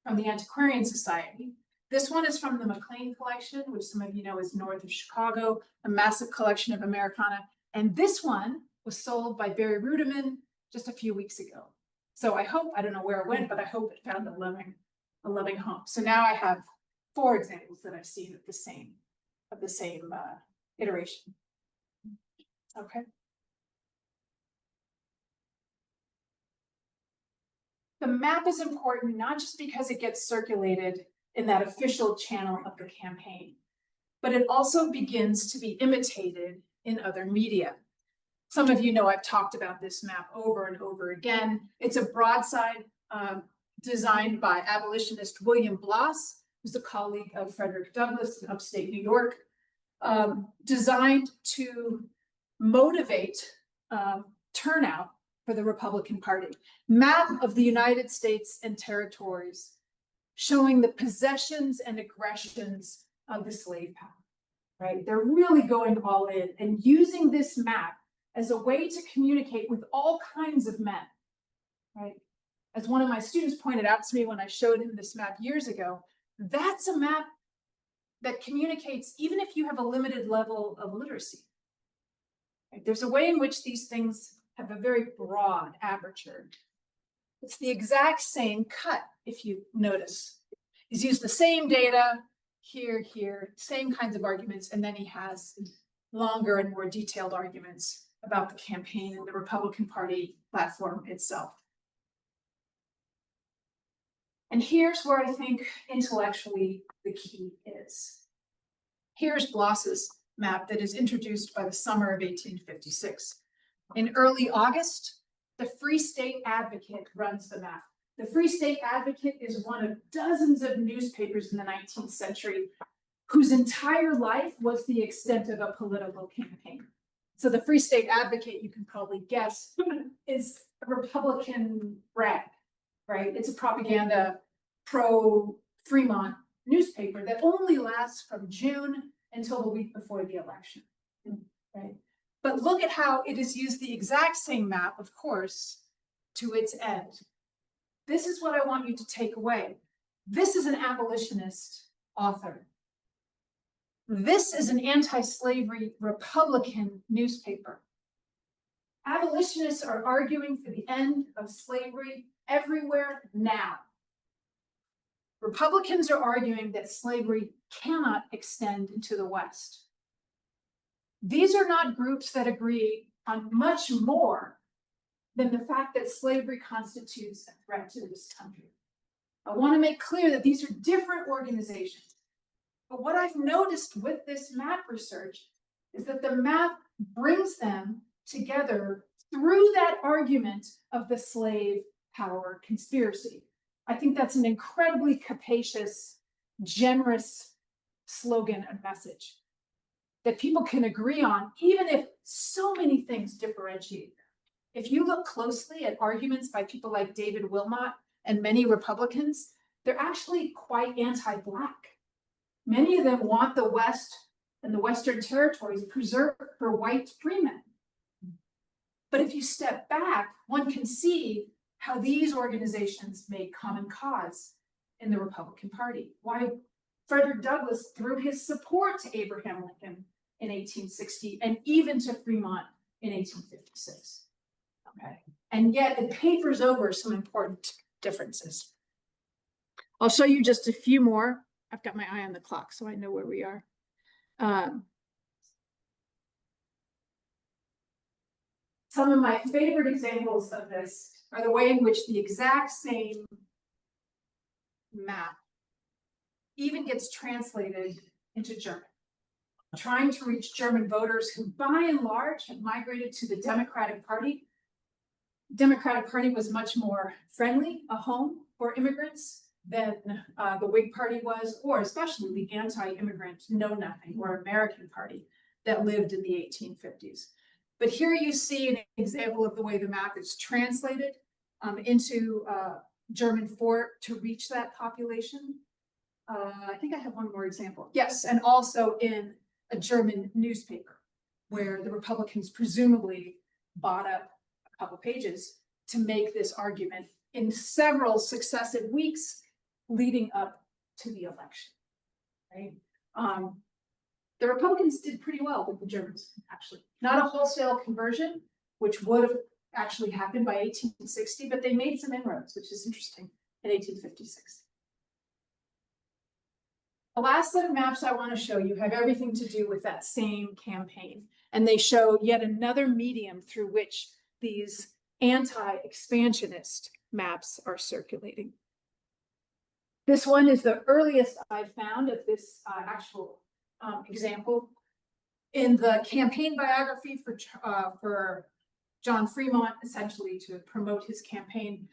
from the Antiquarian Society. This one is from the McLean collection, which some of you know is north of Chicago, a massive collection of Americana. And this one was sold by Barry Ruderman just a few weeks ago. So I don't know where it went, but I hope it found a loving home. So now I have 4 examples that I've seen of the same iteration. Okay. The map is important not just because it gets circulated in that official channel of the campaign, but it also begins to be imitated in other media. Some of you know I've talked about this map over and over again. It's a broadside designed by abolitionist William Bloss, who's a colleague of Frederick Douglass in upstate New York, designed to motivate turnout for the Republican Party. Map of the United States and territories showing the possessions and aggressions of the slave power, right? They're really going all in and using this map as a way to communicate with all kinds of men, right? As one of my students pointed out to me when I showed him this map years ago, that's a map that communicates even if you have a limited level of literacy. Right? There's a way in which these things have a very broad aperture. It's the exact same cut, if you notice. He's used the same data here, same kinds of arguments, and then he has longer and more detailed arguments about the campaign and the Republican Party platform itself. And here's where I think intellectually the key is. Here's Bloss's map that is introduced by the summer of 1856. In early August, the Free State Advocate runs the map. The Free State Advocate is one of dozens of newspapers in the 19th century whose entire life was the extent of a political campaign. So the Free State Advocate, you can probably guess, is a Republican rag, right? It's a propaganda pro-Fremont newspaper that only lasts from June until the week before the election, right? But look at how it has used the exact same map, of course, to its end. This is what I want you to take away. This is an abolitionist author. This is an anti-slavery Republican newspaper. Abolitionists are arguing for the end of slavery everywhere now. Republicans are arguing that slavery cannot extend into the West. These are not groups that agree on much more than the fact that slavery constitutes a threat to this country. I want to make clear that these are different organizations. But what I've noticed with this map research is that the map brings them together through that argument of the slave power conspiracy. I think that's an incredibly capacious, generous slogan and message that people can agree on, even if so many things differentiate them. If you look closely at arguments by people like David Wilmot and many Republicans, they're actually quite anti-Black. Many of them want the West and the Western territories preserved for white freemen. But if you step back, one can see how these organizations made common cause in the Republican Party. Why Frederick Douglass threw his support to Abraham Lincoln in 1860 and even to Fremont in 1856. Okay. And yet it papers over some important differences. I'll show you just a few more. I've got my eye on the clock, so I know where we are. Some of my favorite examples of this are the way in which the exact same map even gets translated into German, trying to reach German voters who, by and large, have migrated to the Democratic Party. The Democratic Party was much more friendly, a home for immigrants, than the Whig Party was, or especially the anti-immigrant Know-Nothing or American Party that lived in the 1850s. But here you see an example of the way the map is translated into German to reach that population. I think I have one more example. Yes, and also in a German newspaper where the Republicans presumably bought up a couple pages to make this argument in several successive weeks leading up to the election, right? The Republicans did pretty well with the Germans, actually. Not a wholesale conversion, which would have actually happened by 1860, but they made some inroads, which is interesting, in 1856. The last set of maps I want to show you have everything to do with that same campaign, and they show yet another medium through which these anti-expansionist maps are circulating. This one is the earliest I've found of this actual example. In the campaign biography for John Fremont, essentially to promote his campaign,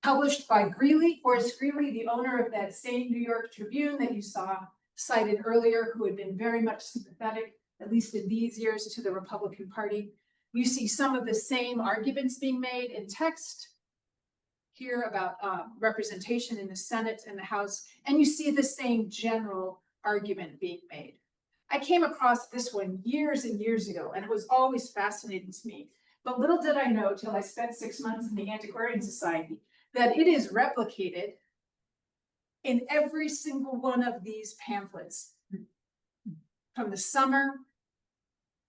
published by Greeley, Horace Greeley, the owner of that same New York Tribune that you saw cited earlier, who had been very much sympathetic, at least in these years, to the Republican Party. You see some of the same arguments being made in text here about representation in the Senate and the House, and you see the same general argument being made. I came across this one years and years ago, and it was always fascinating to me. But little did I know till I spent 6 months in the Antiquarian Society that it is replicated in every single one of these pamphlets from the summer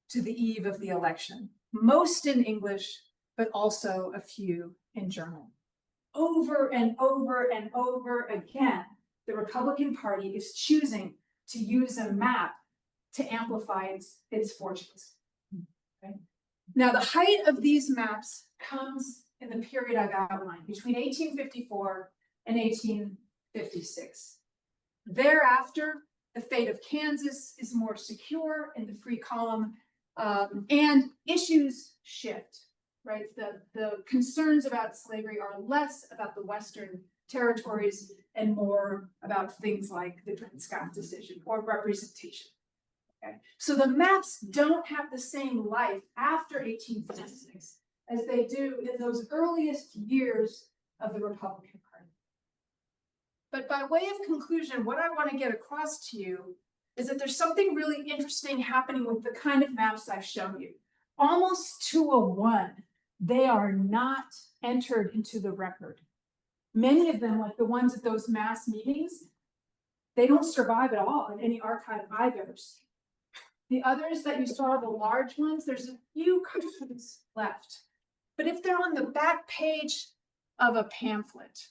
to the eve of the election, most in English, but also a few in German. Over and over and over again, the Republican Party is choosing to use a map to amplify its fortunes. Okay? Now, the height of these maps comes in the period I've outlined, between 1854 and 1856. Thereafter, the fate of Kansas is more secure in the free column, and issues shift, right? The concerns about slavery are less about the Western territories and more about things like the Dred Scott decision or representation. Okay? So the maps don't have the same life after 1856 as they do in those earliest years of the Republican Party. But by way of conclusion, what I want to get across to you is that there's something really interesting happening with the kind of maps I've shown you. Almost to a one, they are not entered into the record. Many of them, like the ones at those mass meetings, they don't survive at all in any archive I've ever seen. The others that you saw, the large ones, there's a few copies left. But if they're on the back page of a pamphlet,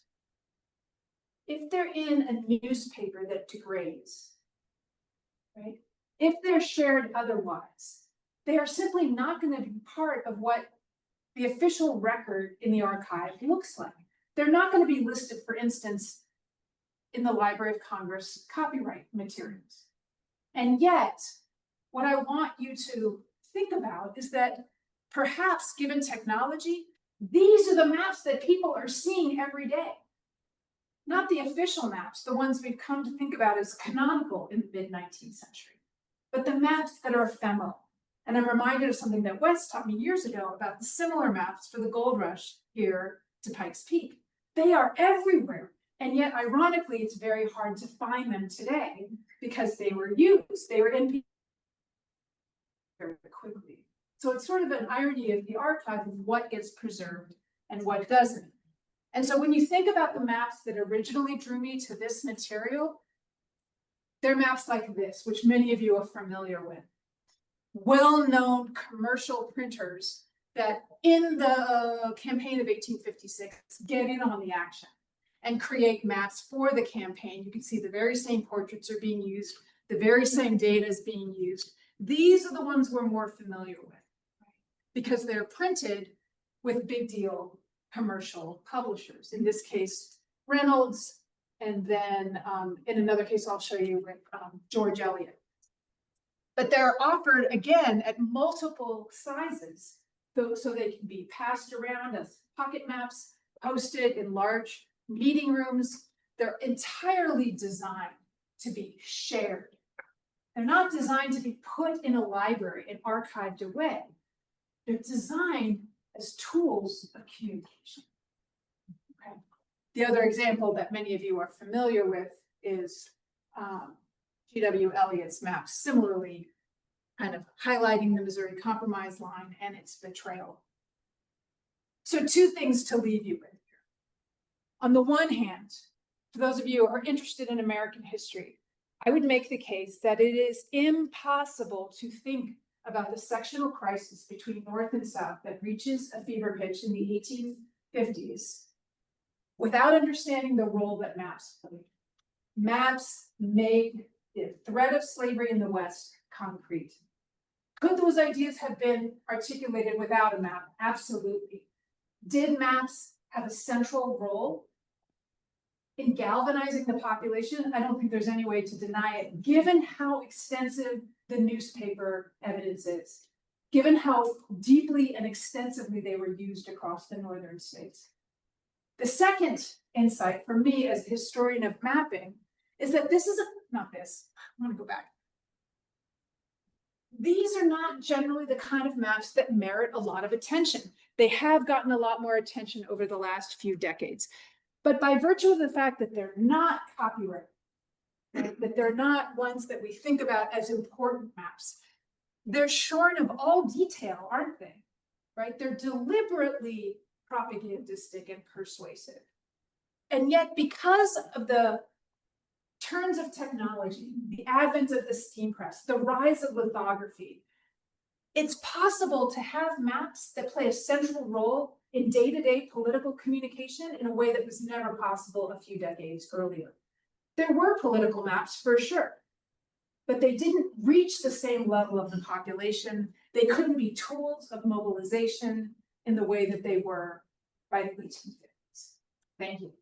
if they're in a newspaper that degrades, right? If they're shared otherwise, they are simply not going to be part of what the official record in the archive looks like. They're not going to be listed, for instance, in the Library of Congress copyright materials. And yet, what I want you to think about is that perhaps given technology, these are the maps that people are seeing every day. Not the official maps, the ones we've come to think about as canonical in the mid-19th century, but the maps that are ephemeral. And I'm reminded of something that Wes taught me years ago about the similar maps for the gold rush here to Pikes Peak. They are everywhere. And yet, ironically, it's very hard to find them today because they were used. They were in very quickly. So it's sort of an irony of the archive of what gets preserved and what doesn't. And so when you think about the maps that originally drew me to this material, they're maps like this, which many of you are familiar with. Well-known commercial printers that in the campaign of 1856 get in on the action and create maps for the campaign. You can see the very same portraits are being used, the very same data is being used. These are the ones we're more familiar with, right? Because they're printed with big deal commercial publishers. In this case, Reynolds, and then in another case I'll show you with George Eliot. But they're offered again at multiple sizes, so they can be passed around as pocket maps, posted in large meeting rooms. They're entirely designed to be shared. They're not designed to be put in a library and archived away. They're designed as tools of communication. Okay. The other example that many of you are familiar with is G.W. Eliot's maps, similarly kind of highlighting the Missouri Compromise line and its betrayal. So two things to leave you with here. On the one hand, for those of you who are interested in American history, I would make the case that it is impossible to think about the sectional crisis between North and South that reaches a fever pitch in the 1850s without understanding the role that maps played. Maps made the threat of slavery in the West concrete. Could those ideas have been articulated without a map? Absolutely. Did maps have a central role in galvanizing the population? I don't think there's any way to deny it, given how extensive the newspaper evidence is, given how deeply and extensively they were used across the northern states. The second insight for me as a historian of mapping is that this is not this, I want to go back. These are not generally the kind of maps that merit a lot of attention. They have gotten a lot more attention over the last few decades. But by virtue of the fact that they're not copyrighted, right, that they're not ones that we think about as important maps, they're shorn of all detail, aren't they? Right? They're deliberately propagandistic and persuasive. And yet, because of the turns of technology, the advent of the steam press, the rise of lithography, it's possible to have maps that play a central role in day-to-day political communication in a way that was never possible a few decades earlier. There were political maps for sure, but they didn't reach the same level of the population. They couldn't be tools of mobilization in the way that they were by the 1850s. Thank you.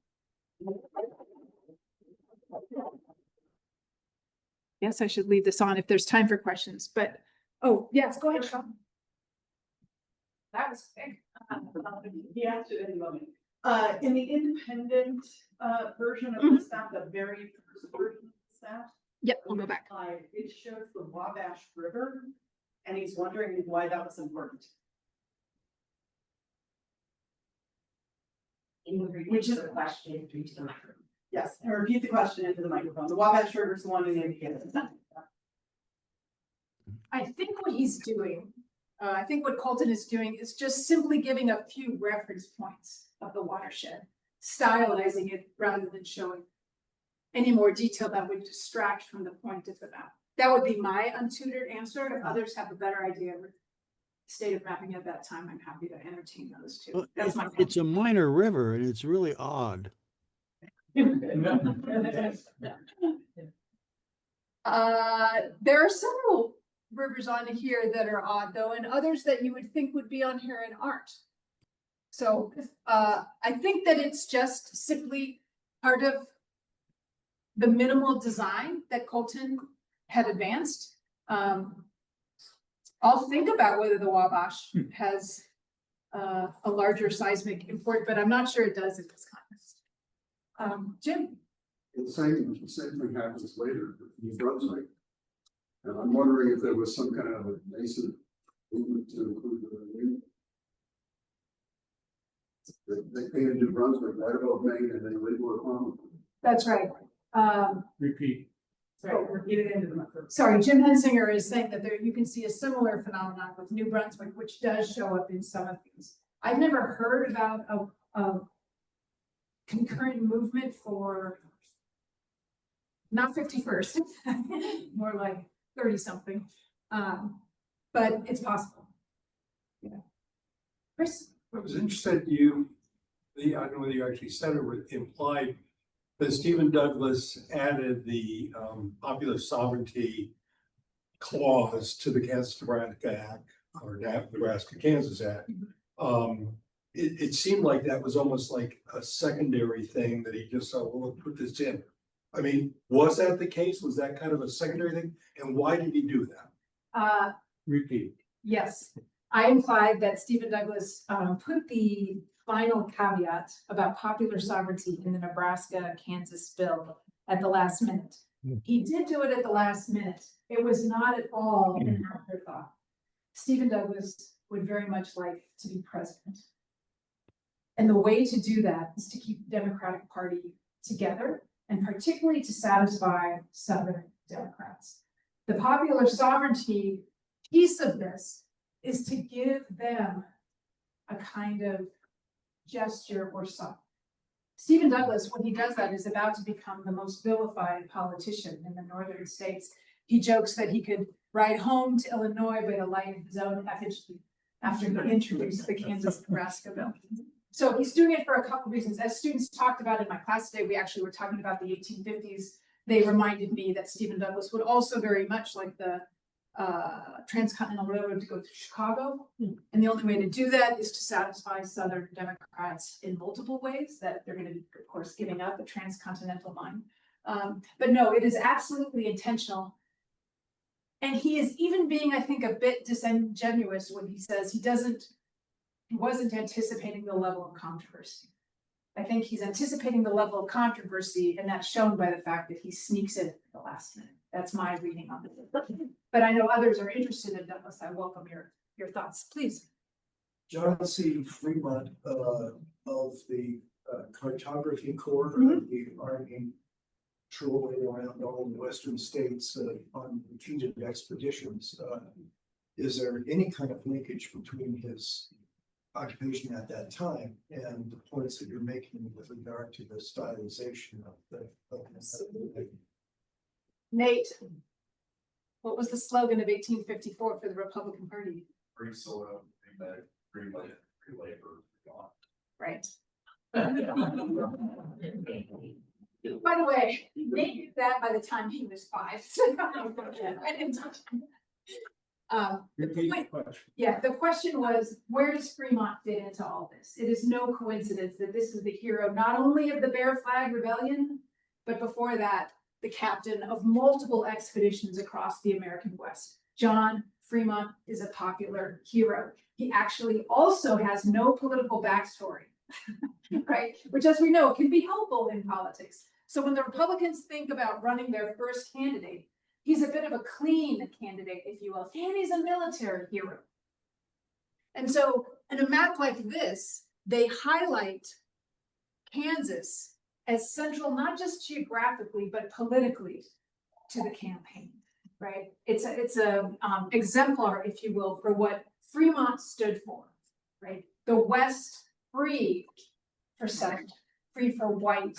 Yes, I should leave this on if there's time for questions, but, oh, yes, go ahead, Sean. That was quick. He answered in a moment. In the independent version of the staff, the very first version of the staff, Yep, we'll go back. it shows the Wabash River, and he's wondering why that was important. Which is the question. Yes, and repeat the question into the microphone. The Wabash River is the one in the indicator. I think what he's doing, I think what Colton is doing is just simply giving a few reference points of the watershed. stylizing it rather than showing any more detail that would distract from the point of the map. That would be my untutored answer. If others have a better idea of the state of mapping at that time, I'm happy to entertain those too. Well, That's my. it's a minor river and it's really odd. There are several rivers on here that are odd though, and others that you would think would be on here and aren't. So, I think that it's just simply part of the minimal design that Colton had advanced. I'll think about whether the Wabash has a larger seismic import, but I'm not sure it does in this context. Jim? The same thing happens later in New Brunswick. And I'm wondering if there was some kind of a nascent movement to include the marine. They painted New Brunswick right above Maine and then legal economy. That's right. Repeat. Sorry, Jim Hensinger is saying that there, you can see a similar phenomenon with New Brunswick, which does show up in some of these. I've never heard about a concurrent movement for not 51st, more like 30 something. But it's possible. Yeah. Chris? I was interested I don't know whether you actually said it or implied that Stephen Douglas added the popular sovereignty clause to the Kansas-Nebraska Act or Nebraska-Kansas Act. It seemed like that was almost like a secondary thing that he just said, well, we'll put this in. I mean, was that the case? Was that kind of a secondary thing? And why did he do that? Repeat. Yes, I implied that Stephen Douglas put the final caveat about popular sovereignty in the Nebraska-Kansas bill at the last minute. He did do it at the last minute. It was not at all an afterthought. Stephen Douglas would very much like to be president. And the way to do that is to keep the Democratic Party together, and particularly to satisfy Southern Democrats. The popular sovereignty piece of this is to give them a kind of gesture or something. Stephen Douglas, when he does that, is about to become the most vilified politician in the northern states. He jokes that he could ride home to Illinois by the light of his own effigy after he introduced the Kansas-Nebraska bill. So he's doing it for a couple of reasons. As students talked about in my class today, we actually were talking about the 1850s. They reminded me that Stephen Douglas would also very much like the Transcontinental Railroad to go to Chicago. And the only way to do that is to satisfy Southern Democrats in multiple ways that they're going to be, of course, giving up the transcontinental line. But no, it is absolutely intentional. And he is even being, I think, a bit disingenuous when he says he wasn't anticipating the level of controversy. I think he's anticipating the level of controversy, and that's shown by the fact that he sneaks in at the last minute. That's my reading on it. But I know others are interested in Douglas. I welcome your thoughts, please. John C. Fremont of the Cartography Corps of the Army patrolling around all the western states on repeated expeditions. Is there any kind of linkage between his occupation at that time and the points that you're making with regard to the stylization of the Nate, what was the slogan of 1854 for the Republican Party? Free soil, free land, free labor, gone. Right. By the way, Nate did that by the time he was 5. I didn't touch him. The question was, where does Fremont fit into all this? It is no coincidence that this is the hero not only of the Bear Flag Rebellion, but before that, the captain of multiple expeditions across the American West. John Fremont is a popular hero. He actually also has no political backstory, right? Which, as we know, can be helpful in politics. So when the Republicans think about running their first candidate, he's a bit of a clean candidate, if you will, and he's a military hero. And so in a map like this, they highlight Kansas as central, not just geographically, but politically to the campaign, right? It's a exemplar, if you will, for what Fremont stood for, right? The West free for free for white.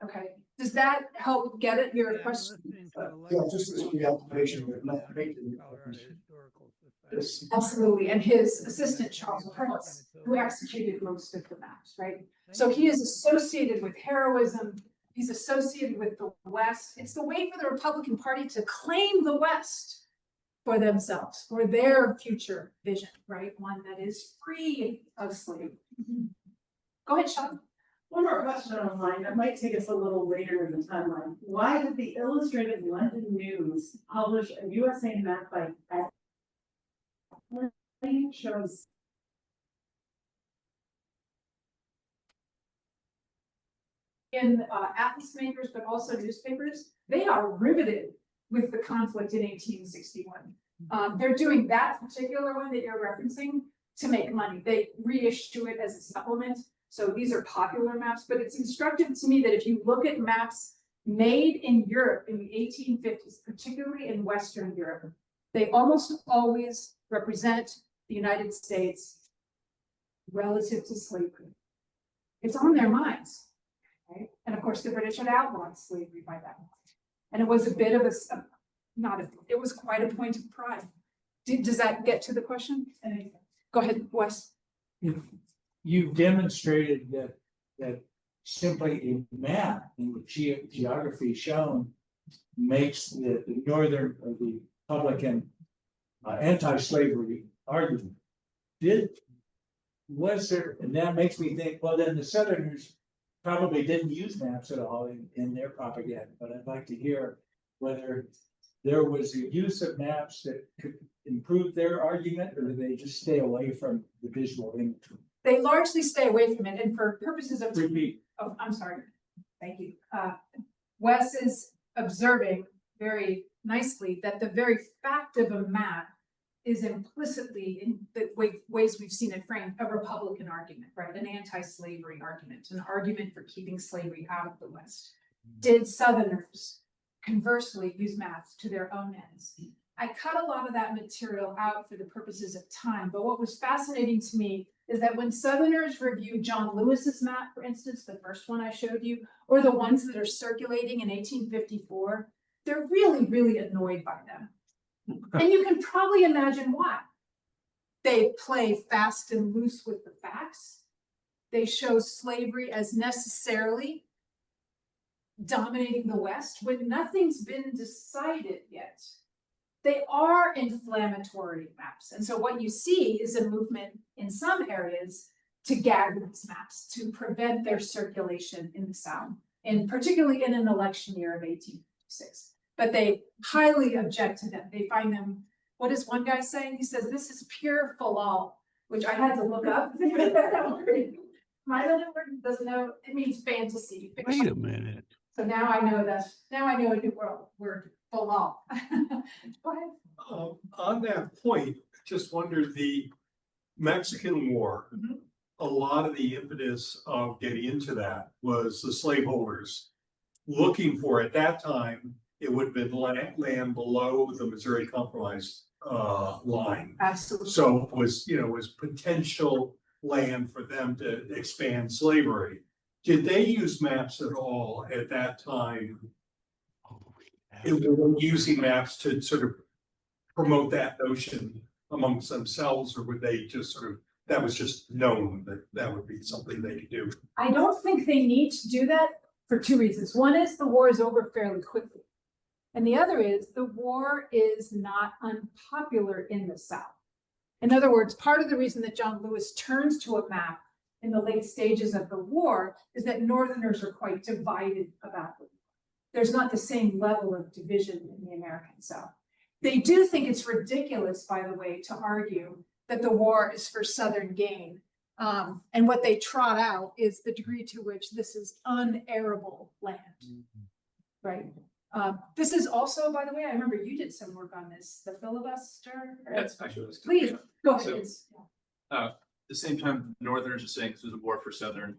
Okay, does that help get at your question? Yeah, just as the occupation of not making. This, Absolutely, and his assistant Charles Prince, who executed most of the maps, right? So he is associated with heroism, he's associated with the West. It's the way for the Republican Party to claim the West for themselves, for their future vision, right? One that is free of slavery. Go ahead, Sean. One more question online, that might take us a little later in the timeline. Why did the Illustrated London News publish a USA map by shows? In atlas makers, but also newspapers, they are riveted with the conflict in 1861. They're doing that particular one that you're referencing to make money. They reissue it as a supplement. So these are popular maps, but it's instructive to me that if you look at maps made in Europe in the 1850s, particularly in Western Europe, they almost always represent the United States relative to slavery. It's on their minds, right? And of course, the British had outlawed slavery by that point. And it was a bit of it was quite a point of pride. Does that get to the question? Go ahead, Wes. You've demonstrated that simply a map in the geography shown makes the northern or the Republican anti-slavery argument. Was there, and that makes me think, well, then the Southerners probably didn't use maps at all in their propaganda, but I'd like to hear whether there was a use of maps that could improve their argument, or did they just stay away from the visual imagery? They largely stay away from it, and for purposes of Repeat. Oh, I'm sorry. Thank you. Wes is observing very nicely that the very fact of a map is implicitly, in the ways we've seen it framed, a Republican argument, right? An anti-slavery argument, an argument for keeping slavery out of the West. Did Southerners conversely use maps to their own ends? I cut a lot of that material out for the purposes of time, but what was fascinating to me is that when Southerners review John Lewis's map, for instance, the first one I showed you, or the ones that are circulating in 1854, they're really, really annoyed by them. And you can probably imagine why. They play fast and loose with the facts. They show slavery as necessarily dominating the West when nothing's been decided yet. They are inflammatory maps. And so what you see is a movement in some areas to gag these maps, to prevent their circulation in the South, and particularly in an election year of 1856. But they highly object to them. They find them, what does one guy say? He says, this is pure falal, which I had to look up. My other word doesn't know, it means fantasy. Fiction. Wait a minute. So now I know that, now I know a new word, falal. Go ahead. On that point, just wondered, the Mexican War, Mhm. a lot of the impetus of getting into that was the slaveholders looking for, at that time, it would have been land below the Missouri Compromise line. Absolutely. So it was potential land for them to expand slavery. Did they use maps at all at that time? If they were using maps to sort of promote that notion amongst themselves, or would they just sort of, that was just known that would be something they could do? I don't think they need to do that for two reasons. One is the war is over fairly quickly. And the other is the war is not unpopular in the South. In other words, part of the reason that John Lewis turns to a map in the late stages of the war is that Northerners are quite divided about the war. There's not the same level of division in the American South. They do think it's ridiculous, by the way, to argue that the war is for Southern gain. And what they trot out is the degree to which this is unarable land, right? This is also, by the way, I remember you did some work on this, the filibuster. That's actually what I was. Please, go So, ahead. At the same time, Northerners are saying this was a war for Southern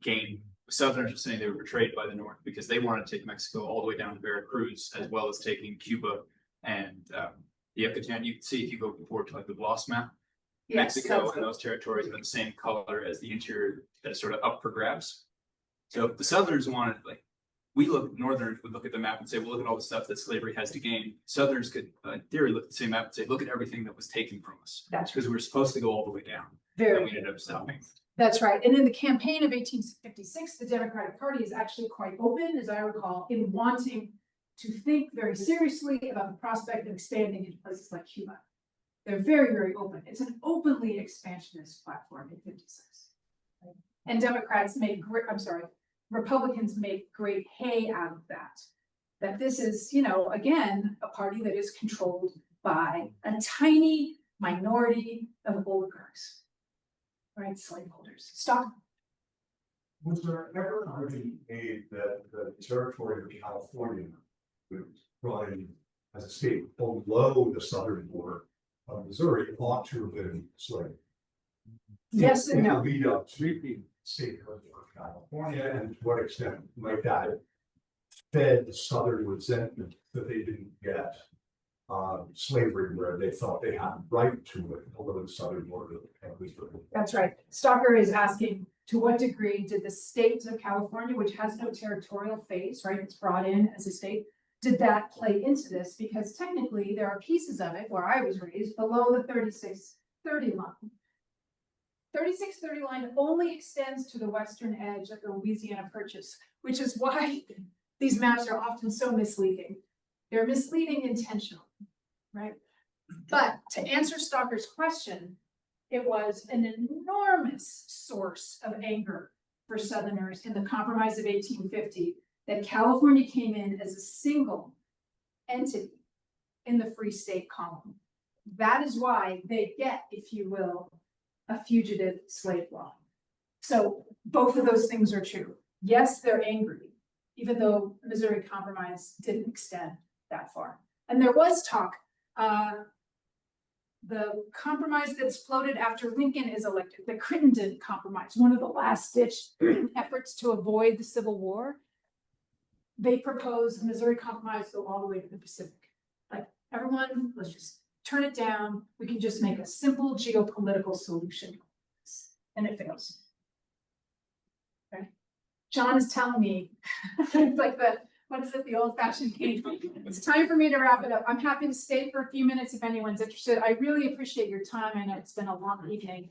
gain. Southerners are saying they were betrayed by the North because they wanted to take Mexico all the way down to Veracruz, as well as taking Cuba and the Yucatan. You can see if you go forward to like the Bloss map, Yes, Mexico that's and those territories are the same color as the interior that is sort of up for grabs. So the Southerners wanted, like, Northerners would look at the map and say, well, look at all the stuff that slavery has to gain. Southerners could, in theory, look at the same map and say, look at everything that was taken from us. That's Because we were supposed to go all the way down, and very. we ended up stopping. That's right. And in the campaign of 1856, the Democratic Party is actually quite open, as I recall, in wanting to think very seriously about the prospect of expanding into places like Cuba. They're very, very open. It's an openly expansionist platform in 56. Right? And Republicans make great hay out of that. That this is, again, a party that is controlled by a tiny minority of oligarchs. Right, slaveholders. Stop. Was there ever an argument made that the territory of California was brought in as a state below the southern border of Missouri ought to have been slave? Yes and no. It would be up to the state of California, and to what extent might that have fed the southern resentment that they didn't get slavery where they thought they had right to it below the southern border of Missouri? That's right. Stalker is asking, to what degree did the state of California, which has no territorial phase, right? It's brought in as a state. Did that play into this? Because technically there are pieces of it where I was raised below the 3630 line. 3630 line only extends to the western edge of the Louisiana Purchase, which is why these maps are often so misleading. They're misleading intentionally, right? But to answer Stalker's question, it was an enormous source of anger for Southerners in the Compromise of 1850 that California came in as a single entity in the Free State column. That is why they get, if you will, a fugitive slave law. So both of those things are true. Yes, they're angry, even though the Missouri Compromise didn't extend that far. And there was talk, the compromise that's floated after Lincoln is elected, the Crittenden Compromise, one of the last ditch efforts to avoid the Civil War. They proposed the Missouri Compromise go all the way to the Pacific. Like, everyone, let's just turn it down. We can just make a simple geopolitical solution. And it fails. Okay. John is telling me, it's like the old fashioned game. It's time for me to wrap it up. I'm happy to stay for a few minutes if anyone's interested. I really appreciate your time. I know it's been a long evening.